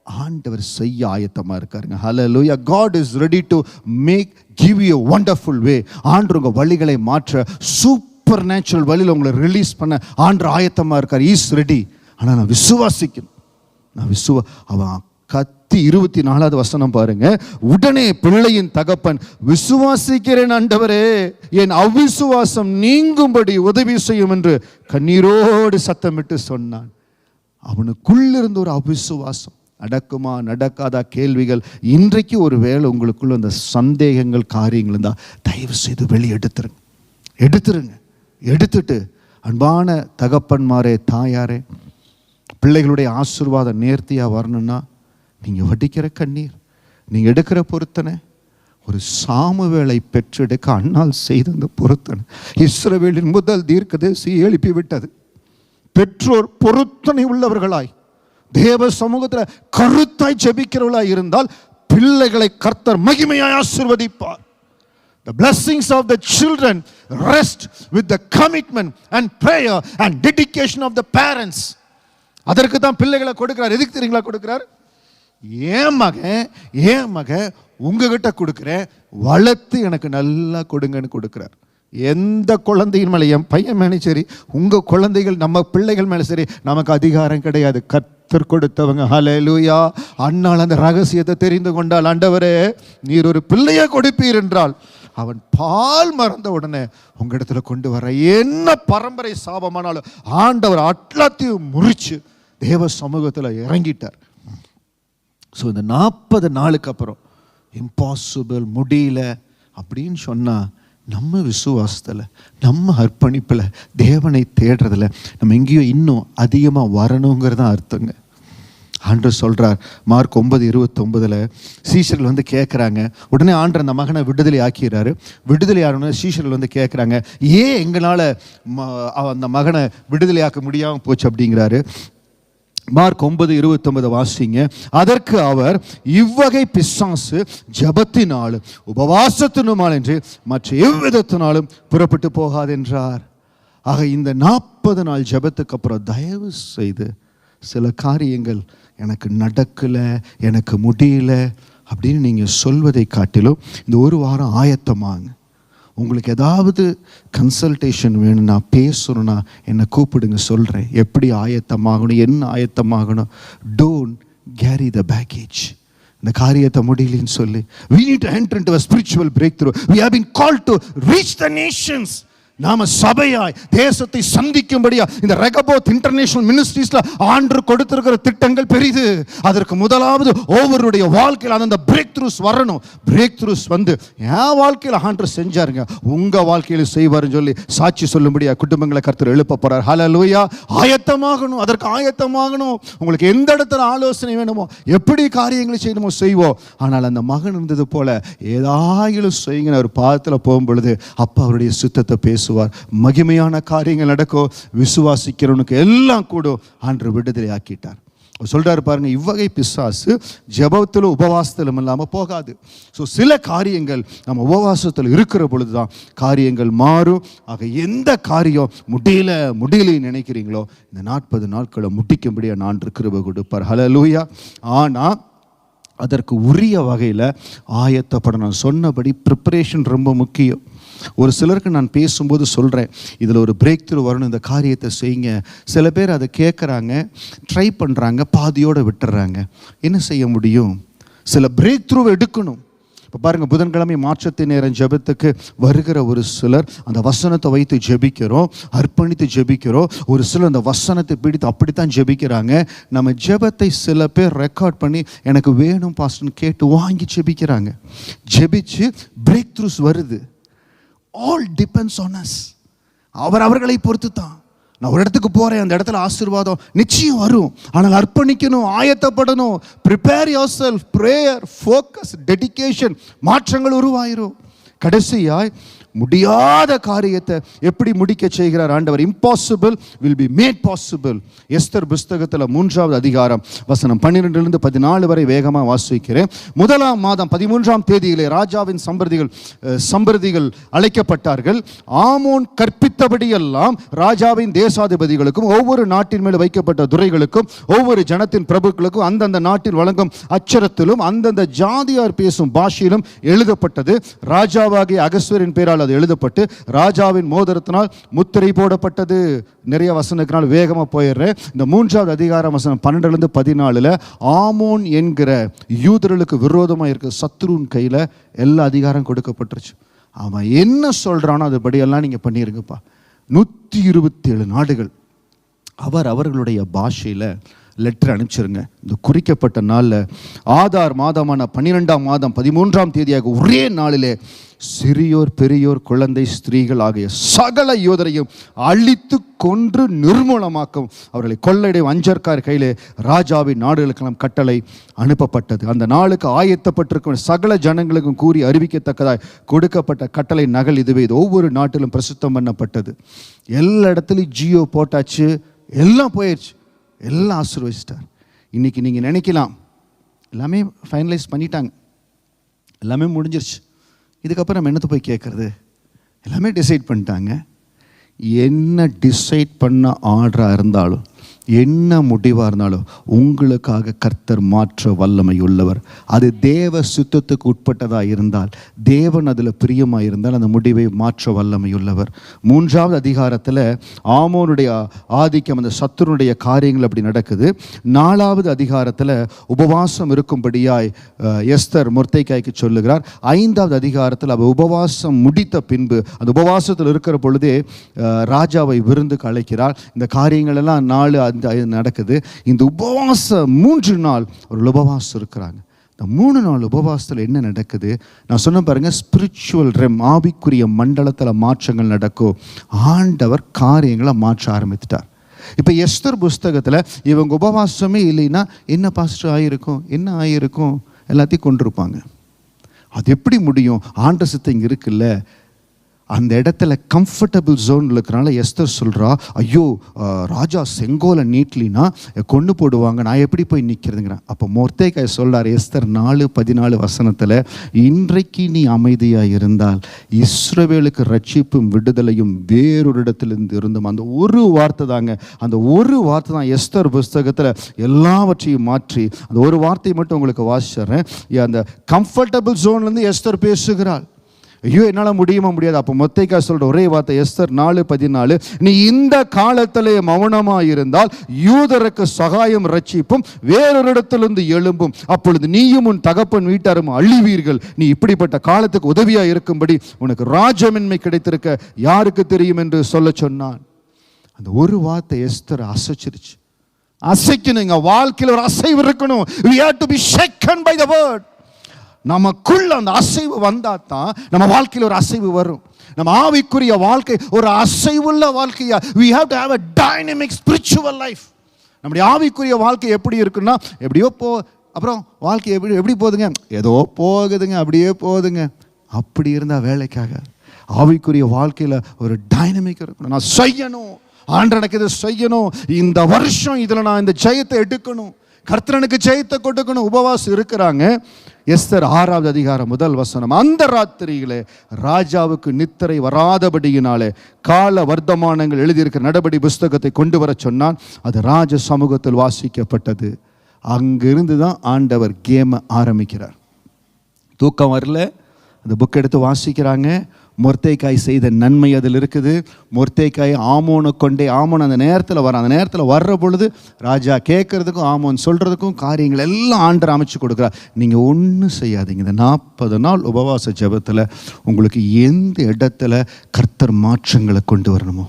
ஆண்டவர் செய்ய ஆயத்தமா இருக்காருங்க. ஹல்லேலூயா. God is ready to give you a wonderful way. ஆண்டவர் உங்க வழிகளை மாற்ற, சூப்பர் நேச்சுரல் வழியில் உங்களை ரிலீஸ் பண்ண ஆண்டவர் ஆயத்தமா இருக்கார். Is ready. ஆனா நான் விசுவாசிக்கணும். அவன் கத்தி 24வது வசனம் பாருங்க. உடனே பிள்ளையின் தகப்பன், விசுவாசிக்கிறேன் ஆண்டவரே, என் அவிசுவாசம் நீங்கும்படி உதவி செய்யும் என்று கண்ணீரோடு சத்தமிட்டு சொன்னான். அவனுக்குள்ளிருந்த ஒரு அவிசுவாசம், நடக்குமா நடக்காதா கேள்விகள். இன்றைக்கு ஒரு வேளை உங்களுக்குள்ள அந்த சந்தேகங்கள் காரியங்கள் இருந்தால் தயவு செய்து எடுத்துருங்க. எடுத்துட்டு அன்பான தகப்பன்மாரே, தாயாரே, பிள்ளைகளுடைய ஆசீர்வாதம் நேர்த்தியாக வரணும்னா நீங்கள் வடிக்கிற கண்ணீர், நீங்கள் எடுக்கிற பொருத்தனை, ஒரு சாமுவேலை பெற்றெடுக்க அண்ணால் செய்த அந்த பொருத்தனை இஸ்ரவேலின் முதல் தீர்க்கதரிசியை எழுப்பி விட்டது. பெற்றோர் பொருத்தனை உள்ளவர்களாய் தேவ சமூகத்தில் கருத்தாய் ஜெபிக்கிறவர்களாய் இருந்தால் பிள்ளைகளை கர்த்தர் மகிமையாய் ஆசீர்வதிப்பார். The blessings of the children rest with the commitment and prayer and dedication of the parents. அதற்கு தான் பிள்ளைகளை கொடுக்கிறார். எதுக்கு தெரியுங்களா கொடுக்கிறார்? ஏன் மகன் உங்ககிட்ட கொடுக்கிறேன், வளர்த்து எனக்கு நல்லா கொடுங்கன்னு கொடுக்கிறார். எந்த குழந்தையின் மேலே, என் பையன் மேலே சரி, உங்கள் குழந்தைகள், நம்ம பிள்ளைகள் மேலே சரி, நமக்கு அதிகாரம் கிடையாது. கர்த்தர் கொடுத்தவங்க. ஹல்லேலூயா. அண்ணால் அந்த ரகசியத்தை தெரிந்து கொண்டால், ஆண்டவரே நீர் ஒரு பிள்ளையை கொடுப்பீர் என்றால், அவன் பால் மறந்த உடனே உங்க இடத்துல கொண்டு வர, என்ன பரம்பரை சாபமானாலும் ஆண்டவர் அட்லாத்தையும் முறிச்சு தேவ சமூகத்தில் இறங்கிட்டார். ஸோ இந்த 40 நாளுக்கு அப்புறம் இம்பாசிபிள், முடியல அப்படின்னு சொன்னால், நம்ம விசுவாசத்தில், நம்ம அர்ப்பணிப்பில், தேவனை தேடுறதில் நம்ம எங்கேயோ இன்னும் அதிகமாக வரணுங்கிறதான் அர்த்தங்க. ஆண்டவர் சொல்கிறார் மார்க் 9:29 சீஷர்கள் வந்து கேட்குறாங்க. உடனே ஆண்டவர் அந்த மகனை விடுதலை ஆக்கிறாரு. விடுதலை ஆனோடனே சீஷர்கள் வந்து கேட்குறாங்க, ஏன் எங்களால் அந்த மகனை விடுதலை ஆக்க முடியாமல் போச்சு அப்படிங்கிறாரு. மார்க் 9:29 வாசிங்க. அதற்கு அவர், இவ்வகை பிசாசு ஜபத்தினாலும் உபவாசத்தினாலும் என்று மற்ற எவ்விதத்தினாலும் புறப்பட்டு போகாது என்றார். ஆக இந்த 40 நாள் ஜபத்துக்கு அப்புறம் தயவு செய்து சில காரியங்கள் எனக்கு நடக்கலை, எனக்கு முடியல அப்படின்னு நீங்கள் சொல்வதை காட்டிலும் இந்த ஒரு வாரம் ஆயத்தமாங்க. உங்களுக்கு ஏதாவது கன்சல்டேஷன் வேணும்னா, பேசணும்னா என்னை கூப்பிடுங்க, சொல்கிறேன் எப்படி ஆயத்தமாகணும், என்ன ஆயத்தமாகணும். Don't carry the baggage. இந்த காரியத்தை முடியலன்னு சொல்லி, we need to enter into a spiritual breakthrough. We have been called to reach the nations. நாம சபையாய் தேசத்தை சந்திக்கும்படியா இந்த ரெகபோத் இன்டர்நேஷனல் மினிஸ்ட்ரீஸ்ல ஆண்டு கொடுத்திருக்கிற திட்டங்கள் பெரிது. அதற்கு முதலாவது ஒவ்வொருடைய வாழ்க்கையில் அந்த பிரேக் த்ரூஸ் வரணும். பிரேக் த்ரூஸ் வந்து என் வாழ்க்கையில் ஆண்டு செஞ்சாருங்க, உங்க வாழ்க்கையில செய்வாருன்னு சொல்லி சாட்சி சொல்லும்படியா குடும்பங்களை கர்த்தர் எழுப்ப போறார். ஹல்லேலூயா. ஆயத்தமாகணும், அதற்கு ஆயத்தமாகணும். உங்களுக்கு எந்த இடத்துல ஆலோசனை வேணுமோ, எப்படி காரியங்களை செய்யணுமோ செய்வோம். ஆனால் அந்த மகன் இருந்தது போல ஏதாயிலும் செய்யுங்க ஒரு பாதத்தில் போகும் பொழுது அப்பா அவருடைய சுத்தத்தை பேசுவார். மகிமையான காரியங்கள் நடக்கும். விசுவாசிக்கிறவனுக்கு எல்லாம் கூட ஆண்டு விடுதலை ஆக்கிட்டார். சொல்றாரு பாருங்க, இவ்வகை பிசாசு ஜெபத்திலும் உபவாசத்திலும் இல்லாம போகாது. ஸோ சில காரியங்கள் நம்ம உபவாசத்தில் இருக்கிற பொழுதுதான் காரியங்கள் மாறும். ஆக எந்த காரியம் முடியல நினைக்கிறீங்களோ இந்த 40 நாட்களை முடிக்கும்படியா நான் கிருபை கொடுப்பார். ஹல்லேலூயா. ஆனா அதற்கு உரிய வகையில் ஆயத்தப்படணும். சொன்னபடி ப்ரிப்பரேஷன் ரொம்ப முக்கியம். ஒரு சிலருக்கு நான் பேசும்போது சொல்கிறேன், இதில் ஒரு பிரேக் த்ரூ வரணும், இந்த காரியத்தை செய்யுங்க. சில பேர் அதை கேட்குறாங்க, ட்ரை பண்ணுறாங்க, பாதியோடு விட்டுறாங்க. என்ன செய்ய முடியும்? சில பிரேக் த்ரூ எடுக்கணும். இப்போ பாருங்கள், புதன்கிழமை மாற்றத்தின் நேரம் ஜெபத்துக்கு வருகிற ஒரு சிலர் அந்த வசனத்தை வைத்து ஜெபிக்கிறோம், அர்ப்பணித்து ஜெபிக்கிறோம். ஒரு சிலர் அந்த வசனத்தை பிடித்து அப்படித்தான் ஜெபிக்கிறாங்க. நம்ம ஜெபத்தை சில பேர் ரெக்கார்ட் பண்ணி எனக்கு வேணும் பாஸ்டர்னு கேட்டு வாங்கி ஜெபிக்கிறாங்க. ஜெபிச்சு பிரேக் த்ரூஸ் வருது. All depends on us. அவர்களை பொறுத்து தான். நான் ஒரு இடத்துக்கு போகிறேன், அந்த இடத்துல ஆசீர்வாதம் நிச்சயம் வரும். ஆனால் அர்ப்பணிக்கணும், ஆயத்தப்படணும். Prepare yourself, prayer, focus, dedication, மாற்றங்கள் உருவாயிரும். கடைசியாய் முடியாத காரியத்தை எப்படி முடிக்க செய்கிறார் ஆண்டவர்? Impossible will be made possible. Esther புஸ்தகத்தில் 3வது அதிகாரம் வசனம் 12-14 வரை வேகமாக வாசிக்கிறேன். 1ஆம் மாதம் 13ஆம் தேதியிலே ராஜாவின் சம்பிரதிகள் அழைக்கப்பட்டார்கள். ஆமோன் கற்பித்தபடியெல்லாம் ராஜாவின் தேசாதிபதிகளுக்கும் ஒவ்வொரு நாட்டின் மேல் வைக்கப்பட்ட துரைகளுக்கும் ஒவ்வொரு ஜனத்தின் பிரபுக்களுக்கும் அந்தந்த நாட்டில் வழங்கும் அச்சரத்திலும் அந்தந்த ஜாதியார் பேசும் பாஷையிலும் எழுதப்பட்டது. ராஜாவாகிய அகஸ்வரின் பேரால் அது எழுதப்பட்டு ராஜாவின் மோதிரத்தினால் முத்திரை போடப்பட்டது. நிறைய வசனத்தினால் வேகமாக போயிடுறேன். இந்த 3வது அதிகாரம் வசனம் 12-14 ஆமோன் என்கிற யூதர்களுக்கு விரோதமாக இருக்க சத்ருவின் கையில் எல்லா அதிகாரம் கொடுக்கப்பட்டுருச்சு. அவன் என்ன சொல்றானோ அதுபடியெல்லாம் நீங்கள் பண்ணிருங்கப்பா. 127 நாடுகள் அவர்களுடைய பாஷையில் லெட்டர் அனுப்பிச்சிருங்க. இந்த குறிக்கப்பட்ட நாளில் ஆதார் மாதமான 12ஆம் மாதம் 13ஆம் தேதியாக ஒரே நாளிலே சிறியோர் பெரியோர் குழந்தை ஸ்திரீகள் ஆகிய சகல யோதரையும் அழித்து கொன்று நிர்மூலமாக்கும் அவர்களை கொள்ளையடை வஞ்சர்கார் கையிலே ராஜாவின் நாடுகளுக்கெல்லாம் கட்டளை அனுப்பப்பட்டது. அந்த நாளுக்கு ஆயத்தப்பட்டிருக்கும் சகல ஜனங்களுக்கும் கூறி அறிவிக்கத்தக்கதாய் கொடுக்கப்பட்ட கட்டளை நகல் இதுவே. இது ஒவ்வொரு நாட்டிலும் பிரசுத்தம் பண்ணப்பட்டது. எல்லா இடத்துலையும் ஜியோ போட்டாச்சு, எல்லாம் போயிடுச்சு, எல்லாம் ஆசீர்வதிச்சிட்டார். இன்னைக்கு நீங்கள் நினைக்கலாம் எல்லாமே ஃபைனலைஸ் பண்ணிட்டாங்க, எல்லாமே முடிஞ்சிருச்சு, இதுக்கப்புறம் நம்ம என்னத்தை போய் கேட்குறது? எல்லாமே டிசைட் பண்ணிட்டாங்க. என்ன டிசைட் பண்ண ஆர்டராக இருந்தாலும், என்ன முடிவாக இருந்தாலும் உங்களுக்காக கர்த்தர் மாற்ற வல்லமை உள்ளவர். அது தேவ சுத்தத்துக்கு உட்பட்டதாக இருந்தால், தேவன் அதில் பிரியமாக இருந்தால் அந்த முடிவை மாற்ற வல்லமை உள்ளவர். 3வது அதிகாரத்தில் ஆமோனுடைய ஆதிக்கம், அந்த சத்துருனுடைய காரியங்கள் அப்படி நடக்குது. 4வது அதிகாரத்தில் உபவாசம் இருக்கும்படியாய் எஸ்தர் மொர்தெகாய்க்கு சொல்லுகிறார். 5வது அதிகாரத்தில் அவள் உபவாசம் முடித்த பின்பு அந்த உபவாசத்தில் இருக்கிற பொழுதே ராஜாவை விருந்துக்கு அழைக்கிறார். இந்த காரியங்கள் எல்லாம் 4 நடக்குது. இந்த உபவாசம் 3 நாள் ஒரு உபவாசம் இருக்கிறாங்க. இந்த 3 நாள் உபவாசத்தில் என்ன நடக்குது? நான் சொன்ன பாருங்க, ஸ்பிரிச்சுவல் ரெம், ஆவிக்குரிய மண்டலத்தில் மாற்றங்கள் நடக்கும். ஆண்டவர் காரியங்களை மாற்ற ஆரம்பித்துட்டார். இப்போ எஸ்தர் புஸ்தகத்தில் இவங்க உபவாசமே இல்லைன்னா என்ன பாஸ்டர் ஆகிருக்கும், என்ன ஆகிருக்கும்? எல்லாத்தையும் கொண்டிருப்பாங்க. அது எப்படி முடியும்? ஆண்ட சித்தம் இங்கே இருக்குல்ல. அந்த இடத்துல கம்ஃபர்டபுள் ஜோன் இருக்கிறனால எஸ்தர் சொல்கிறா, ஐயோ ராஜா செங்கோலை நீட்லினா கொண்டு போடுவாங்க, நான் எப்படி போய் நிற்கிறதுங்கிறேன். அப்போ மொர்தெகாய் சொல்கிறார் எஸ்தர் 4:14 வசனத்தில், இன்றைக்கு நீ அமைதியாக இருந்தால் இஸ்ரவேலுக்கு ரட்சிப்பும் விடுதலையும் வேறொரு இடத்திலிருந்து இருந்தும். அந்த ஒரு வார்த்தை தாங்க, அந்த ஒரு வார்த்தை தான் எஸ்தர் புஸ்தகத்தில் எல்லாவற்றையும் மாற்றி. அந்த ஒரு வார்த்தையை மட்டும் உங்களுக்கு வாசிச்சிடுறேன். அந்த கம்ஃபர்டபுள் ஜோன்லேருந்து எஸ்தர் பேசுகிறாள். ஐயோ என்னால் முடியாது. அப்போ மொர்தெகாய் சொல்ற ஒரே வார்த்தை எஸ்தர் 4:14, நீ இந்த காலத்திலே மௌனமாக இருந்தால் யூதருக்கு சகாயம் ரட்சிப்பும் வேறொரு இடத்திலிருந்து எழும்பும், அப்பொழுது நீயும் உன் தகப்பன் வீட்டாரும் அழிவீர்கள். நீ இப்படிப்பட்ட காலத்துக்கு உதவியா இருக்கும்படி உனக்கு ராஜமென்மை கிடைத்திருக்க யாருக்கு தெரியும் என்று சொல்ல சொன்னான். அந்த ஒரு வார்த்தை எஸ்தர் அசைச்சிருச்சு. அசைக்கணுங்க, வாழ்க்கையில் ஒரு அசைவு இருக்கணும். we have to be shaken by the word. நமக்குள்ள அந்த அசைவு வந்தா தான் நம்ம வாழ்க்கையில் ஒரு அசைவு வரும். நம்ம ஆவிக்குரிய வாழ்க்கை ஒரு அசைவுள்ள வாழ்க்கையா. we have to have a dynamic spiritual life. நம்முடைய ஆவிக்குரிய வாழ்க்கை எப்படி இருக்குன்னா, எப்படியோ அப்புறம் வாழ்க்கை எப்படி போகுதுங்க, ஏதோ போகுதுங்க, அப்படியே போகுதுங்க. அப்படி இருந்தா வேலைக்காக. ஆவிக்குரிய வாழ்க்கையில ஒரு டைனமிக் இருக்கணும். நான் செய்யணும், ஆண்டவர் எனக்கு இதை செய்யணும், இந்த வருஷம் இதுல நான் இந்த ஜெயத்தை எடுக்கணும், கர்த்தருக்கு ஜெயத்தை கொடுக்கணும். உபவாசம் இருக்கிறாங்க. எஸ்தர் 6வது அதிகாரம் 1 வசனம், அந்த ராத்திரியிலே ராஜாவுக்கு நித்திரை வராதபடியினாலே கால வர்த்தமானங்கள் எழுதியிருக்கிற நடபடி புஸ்தகத்தை கொண்டு வர சொன்னான். அது ராஜ சமூகத்தில் வாசிக்கப்பட்டது. அங்கிருந்து தான் ஆண்டவர் கேமை ஆரம்பிக்கிறார். தூக்கம் வரல, அந்த புக் எடுத்து வாசிக்கிறாங்க. மொர்தெகாய் செய்த நன்மை அதில் இருக்குது. மொர்தெகாய் ஆமோனை கொண்டே, ஆமோன் அந்த நேரத்தில் வர்ற பொழுது ராஜா கேட்கறதுக்கும் ஆமோன் சொல்றதுக்கும் காரியங்கள் எல்லாம் ஆண்டவர் அமைச்சு கொடுக்குறார். நீங்கள் ஒன்றும் செய்யாதீங்க. இந்த 40 நாள் உபவாச ஜெபத்தில் உங்களுக்கு எந்த இடத்துல கர்த்தர் மாற்றங்களை கொண்டு வரணுமோ,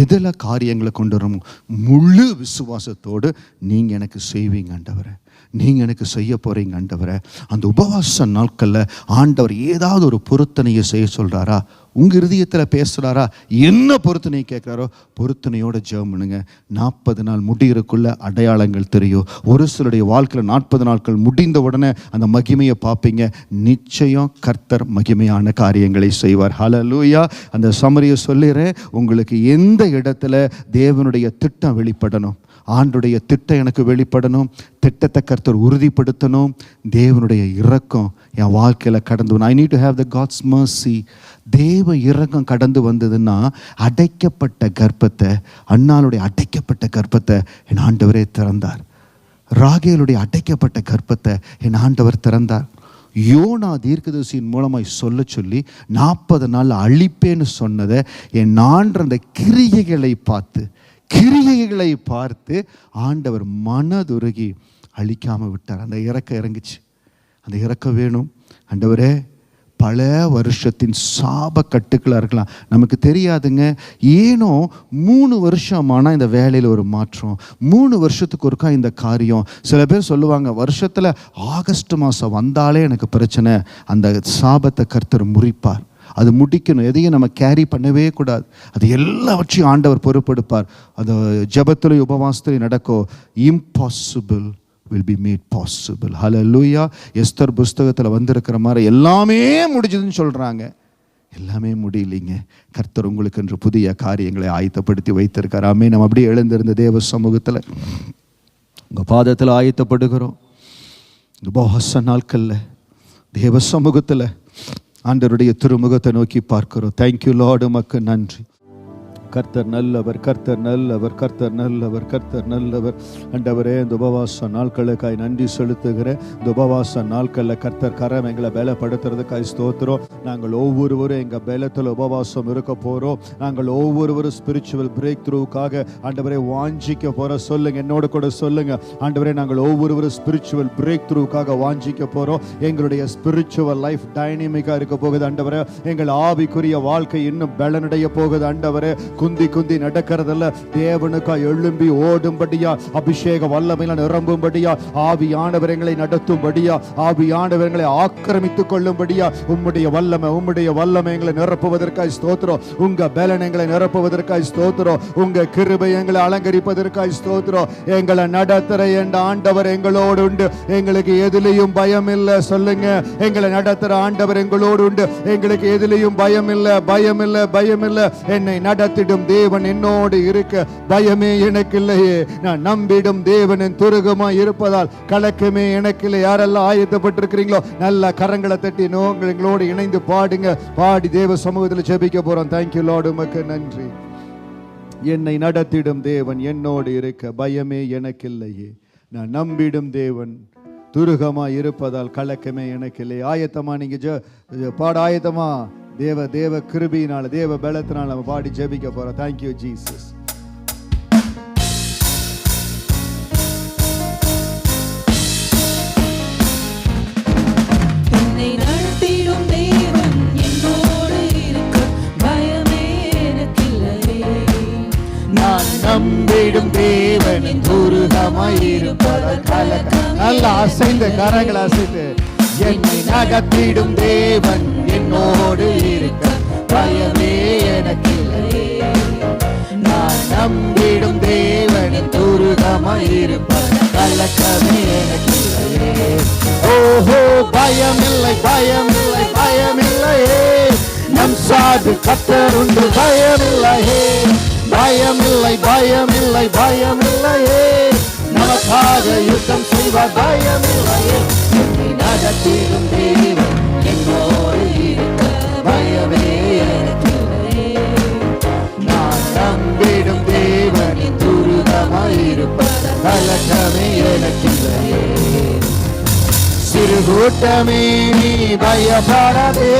எதில் காரியங்களை கொண்டு வரணுமோ, முழு விசுவாசத்தோடு நீங்கள் எனக்கு செய்வீங்க ஆண்டவரே, நீங்கள் எனக்கு செய்ய போகிறீங்க ஆண்டவரே. அந்த உபவாச நாட்களில் ஆண்டவர் ஏதாவது ஒரு பொருத்தனையை செய்ய சொல்கிறாரா, உங்கள் இருதயத்தில் பேசுகிறாரா, என்ன பொருத்தனை கேட்குறாரோ பொருத்தனையோட ஜெபம் பண்ணுங்க. 40 நாள் முடிகிறக்குள்ள அடையாளங்கள் தெரியும். ஒரு சிலருடைய வாழ்க்கையில் 40 நாட்கள் முடிந்த உடனே அந்த மகிமையை பார்ப்பீங்க. நிச்சயம் கர்த்தர் மகிமையான காரியங்களை செய்வார். ஹல்லேலூயா. அந்த சம்மரியை சொல்லிடுறேன். உங்களுக்கு எந்த இடத்துல தேவனுடைய திட்டம் வெளிப்படணும், ஆண்டுடைய திட்டம் எனக்கு வெளிப்படணும், திட்டத்தை கர்த்தர் உறுதிப்படுத்தணும், தேவனுடைய இரக்கம் என் வாழ்க்கையில் கடந்து, I need to have the God's mercy. தேவ இரக்கம் கடந்து வந்ததுன்னா அடைக்கப்பட்ட கர்ப்பத்தை, அன்னாளுடைய அடைக்கப்பட்ட கர்ப்பத்தை என் ஆண்டவரே திறந்தார். ராகேலுடைய அடைக்கப்பட்ட கர்ப்பத்தை என் ஆண்டவர் திறந்தார். யோனா தீர்க்கதரிசியின் மூலமாய் சொல்ல சொல்லி 40 நாள் அழிப்பேன்னு சொன்னதை என் ஆண்டவர் அந்த கிரியைகளை பார்த்து ஆண்டவர் மனதுருகி அழிக்காம விட்டார். அந்த இறக்கம் இறங்குச்சு. அந்த இறக்கம் வேணும் ஆண்டவரே. பல வருஷத்தின் சாப கட்டுக்களாக இருக்கலாம், நமக்கு தெரியாதுங்க. ஏனோ 3 வருஷமானால் இந்த வேலையில் ஒரு மாற்றம், 3 வருஷத்துக்கு ஒருக்கா இந்த காரியம். சில பேர் சொல்லுவாங்க, வருஷத்தில் ஆகஸ்ட் மாதம் வந்தாலே எனக்கு பிரச்சனை. அந்த சாபத்தை கர்த்தர் முறிப்பார். அது முடிக்கணும். எதையும் நம்ம கேரி பண்ணவே கூடாது. அது எல்லாவற்றையும் ஆண்டவர் பொறுப்பெடுப்பார். அது ஜெபத்திலே உபவாசத்திலே நடக்கும். Impossible will be made possible. Hallelujah. Esther புஸ்தகத்தில் வந்திருக்கிற மாதிரி எல்லாமே முடிஞ்சதுன்னு சொல்கிறாங்க. எல்லாமே முடியலைங்க. கர்த்தர் உங்களுக்கு என்று புதிய காரியங்களை ஆயத்தப்படுத்தி வைத்திருக்கார். ஆமே. நம்ம அப்படியே எழுந்திருந்த தேவ சமூகத்தில் உங்கள் பாதத்தில் ஆயத்தப்படுகிறோம். உபவாச நாட்களில் தேவ சமூகத்தில் ஆண்டவருடைய திருமுகத்தை நோக்கி பார்க்கிறோம். தேங்க்யூ லார்ட், உமக்கு நன்றி. கர்த்தர் நல்லவர், கர்த்தர் நல்லவர், கர்த்தர் நல்லவர், கர்த்தர் நல்லவர். ஆண்டவரே, இந்த உபவாச நாட்களுக்காய் நன்றி செலுத்துகிறேன். இந்த உபவாச நாட்களில் கர்த்தர் கரம் எங்களை பலப்படுத்துறதுக்காய் ஸ்தோத்திரம். நாங்கள் ஒவ்வொருவரும் எங்கள் பலத்தில் உபவாசம் இருக்க போகிறோம். நாங்கள் ஒவ்வொருவரும் ஸ்பிரிச்சுவல் பிரேக் த்ரூவுக்காக ஆண்டவரே வாஞ்சிக்க போகிறோம். சொல்லுங்க, என்னோட கூட சொல்லுங்க. ஆண்டவரே, நாங்கள் ஒவ்வொருவரும் ஸ்பிரிச்சுவல் பிரேக் த்ரூவுக்காக வாஞ்சிக்க போகிறோம். எங்களுடைய ஸ்பிரிச்சுவல் லைஃப் டைனமிக்காக இருக்க போகுது ஆண்டவரே. எங்கள் ஆவிக்குரிய வாழ்க்கை இன்னும் பலனடைய போகுது ஆண்டவரே. குந்தி நடக்கிறதல்ல, தேவனுக்காய் எழும்பி ஓடும்படியா, அபிஷேக வல்லமையில நிரம்பும்படியா, ஆவியானவர் எங்களை நடத்தும்படியா, ஆவியானவர் எங்களை ஆக்கிரமித்துக் கொள்ளும்படியா, உம்முடைய வல்லமை எங்களை நிரப்புவதற்காய் ஸ்தோத்திரம். உங்க பலன் எங்களை நிரப்புவதற்காய் ஸ்தோத்திரம். உங்க கிருபை எங்களை அலங்கரிப்பதற்காய் ஸ்தோத்திரம். எங்களை நடத்துற என்ற ஆண்டவர் எங்களோடு உண்டு. எங்களுக்கு எதிலையும் பயம் இல்லை. சொல்லுங்க, எங்களை நடத்துற ஆண்டவர் எங்களோடு உண்டு. எங்களுக்கு எதிலையும் பயம் இல்லை. என்னை நடத்திடும் தேவன் என்னோடு இருக்க பயமே எனக்கு இல்லையே. நான் நம்பிடும் தேவனின் துருகமாய் இருப்பதால் கலக்கமே எனக்கு இல்லை. யாரெல்லாம் ஆயத்தப்பட்டிருக்கிறீங்களோ நல்ல கரங்களை தட்டி எங்களோடு இணைந்து பாடுங்க. பாடி தேவ சமூகத்தில் ஜெபிக்க போறோம். தேங்க்யூ லார்ட், உமக்கு நன்றி. என்னை நடத்திடும் தேவன் என்னோடு இருக்க பயமே எனக்கு இல்லையே. நான் நம்பிடும் தேவன் துருகமா இருப்பதால் கலக்கமே எனக்கு இல்லை. ஆயத்தமா? நீங்க பாட ஆயத்தமா? தேவ கிருபையினால, தேவ பலத்தினால நம்ம பாடி ஜெபிக்க போறோம். Thank you Jesus. நம்பிடும் தேவனின் துருகமாயிருப்பதால் கலக்கம். நல்லா அசைந்து கரங்களை அசைத்து, என்னை நடத்திடும் தேவன் என்னோடு இருக்க பயமே எனக்கில்லை. நான் நம்பிடும் தேவனின் துருகமாயிருப்பதால் கலக்கமே எனக்கில்லை. ஓஹோ, பயமில்லை பயமில்லை பயமில்லையே, நம் சாது கர்த்தருண்டு பயமில்லையே. பயமில்லை பயமில்லை பயமில்லையே, நமக்காக யுத்தம் செய்வார் பயமில்லையே. என்னை நடத்திடும் தேவன் என்னோடு இருக்க பயமே எனக்கில்லையே. நான் நம்பிடும் தேவனின் துருகமாயிருப்பதால் கலக்கமே எனக்கில்லையே. சிறு கூட்டமே நீ பயப்படாதே,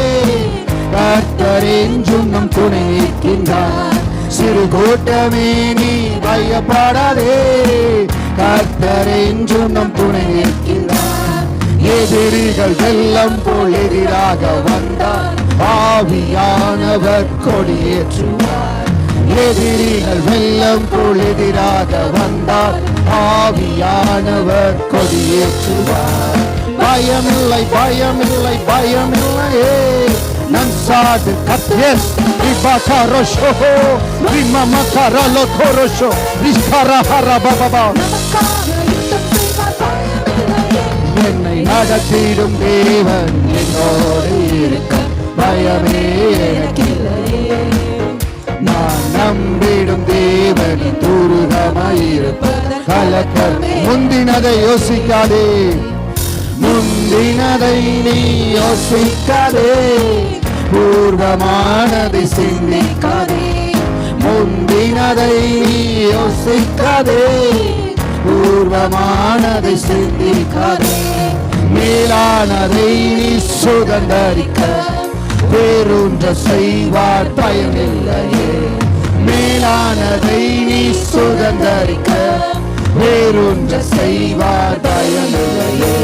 கர்த்தர் என்றும் நம் துணை நிற்கின்றார். சிறு கூட்டமே நீ பயப்படாதே, கர்த்தர் என்றும் நம் துணை நிற்கிறார். எதிரிகள் வெள்ளம் போல் எதிராக வந்தார், ஆவியானவர் கொடியேற்றுவார். எதிரிகள் வெள்ளம் போல் எதிராக வந்தார், ஆவியானவர் கொடியேற்றுவார். பயமில்லை பயமில்லை பயமில்லையே, நம் சாது கர்த்தர். Ibakarosho, Rimamakaralo Korosho, Riskarahara Baba. என்னை நடத்திடும் தேவன் என்னோடு இருக்க பயமே எனக்கில்லையே. நான் நம்பிடும் தேவன் துருகமாயிருப்பதால் கலக்கமே. முந்தினதை யோசிக்காதே, முந்தினதை நீ யோசிக்காதே, பூர்வமானதை சிந்திக்காதே. முந்தினதை நீ யோசிக்காதே, பூர்வமானதை சிந்திக்காதே. மேலானதை நீ சுதந்தரிக்க பேருன்ற செய்வார் பயமில்லையே. மேலானதை நீ சுதந்தரிக்க பேருன்ற செய்வார் பயமில்லையே.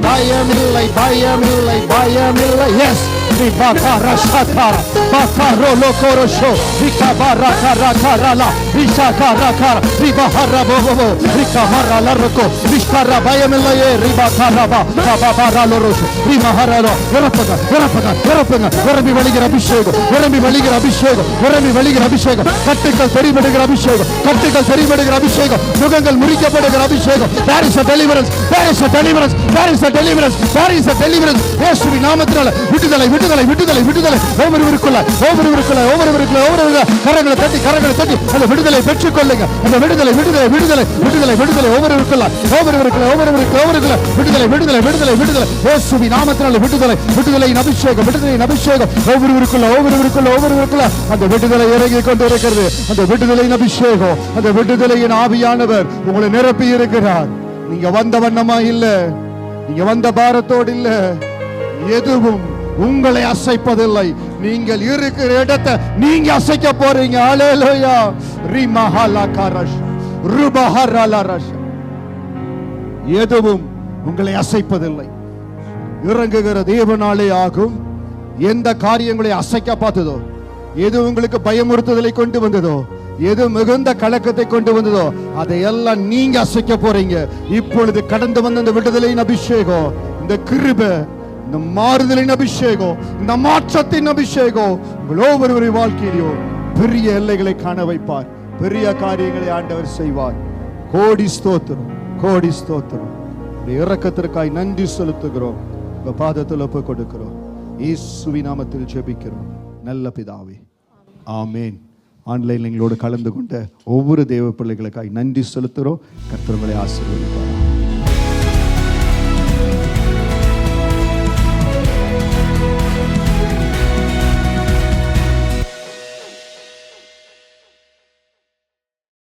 பயமில்லை பயமில்லை பயமில்லை. Yes, Vibakarashakara, Bakarolo Korosho, Vikabarakarakarala, Vishakarakara, Vibaharabobo, Vikamaralako, Vishkara Bayamilaye, Ribakaraba, Babaralorosho, Vimaharalo, Verapaka, Verapaka, Verapaka, Verami Valigar Abhishego, Verami Valigar Abhishego, Verami Valigar Abhishego, Tactical Perimeter Abhishego, Tactical Perimeter Abhishego, Mugangal Murika Pedagar Abhishego. There is a deliverance, there is a deliverance, there is a deliverance, there is a deliverance. Yes, we Namatala, விடுதலை விடுதலை விடுதலை விடுதலை. ஒவ்வொருவருக்குள்ள ஒவ்வொருவருக்குள்ள ஒவ்வொருவருக்குள்ள ஒவ்வொரு கரங்களை தட்டி அந்த விடுதலை பெற்றுக் கொள்ளுங்க. அந்த விடுதலை விடுதலை விடுதலை விடுதலை விடுதலை ஒவ்வொருவருக்குள்ள ஒவ்வொருவருக்குள்ள ஒவ்வொருவருக்குள்ள ஒவ்வொருவருக்குள்ள விடுதலை விடுதலை விடுதலை விடுதலை. இயேசுவின் நாமத்தினால விடுதலை, விடுதலையின் அபிஷேகம், விடுதலையின் அபிஷேகம் ஒவ்வொருவருக்குள்ள ஒவ்வொருவருக்குள்ள ஒவ்வொருவருக்குள்ள அந்த விடுதலை இறங்கி கொண்டு இருக்கிறது. அந்த விடுதலையின் அபிஷேகம், அந்த விடுதலையின் ஆவியானவர் உங்களை நிரப்பி இருக்கிறார். நீங்க வந்த வண்ணமா இல்ல, நீங்க வந்த பாரத்தோடு இல்ல, எதுவும் உங்களை அசைப்பதில்லை. நீங்கள் இருக்கிற இடத்தை நீங்க அசைக்க போறீங்க. ஹல்லேலூயா. ரிமஹாலகரஷ் ருபஹரலரஷ். எதுவும் உங்களை அசைப்பதில்லை. இறங்குகிற தேவனாலே ஆகும். எந்த காரியங்களை அசைக்க பார்த்ததோ, எது உங்களுக்கு பயமுறுத்துதலை கொண்டு வந்ததோ, எது மிகுந்த கலக்கத்தை கொண்டு வந்ததோ, அதையெல்லாம் நீங்க அசைக்க போறீங்க. இப்பொழுது கடந்து வந்த இந்த விடுதலையின் அபிஷேகம், இந்த கிருபை, இந்த மாறுதலின் அபிஷேகம், இந்த மாற்றத்தின் அபிஷேகம் உங்கள் ஒவ்வொருவருடைய வாழ்க்கையிலோ பெரிய எல்லைகளை காண வைப்பார். பெரிய காரியங்களை ஆண்டவர் செய்வார். கோடி ஸ்தோத்திரம், கோடி ஸ்தோத்திரம். இரக்கத்திற்காய் நன்றி செலுத்துகிறோம். உங்க பாதத்தில் ஒப்பு கொடுக்கிறோம். இயேசுவின் நாமத்தில் ஜெபிக்கிறோம் நல்ல பிதாவே, ஆமேன். ஆன்லைன்ல எங்களோடு கலந்து கொண்ட ஒவ்வொரு தேவ பிள்ளைகளுக்காய் நன்றி செலுத்துகிறோம். கர்த்தர் உங்களை ஆசீர்வதிப்பார்.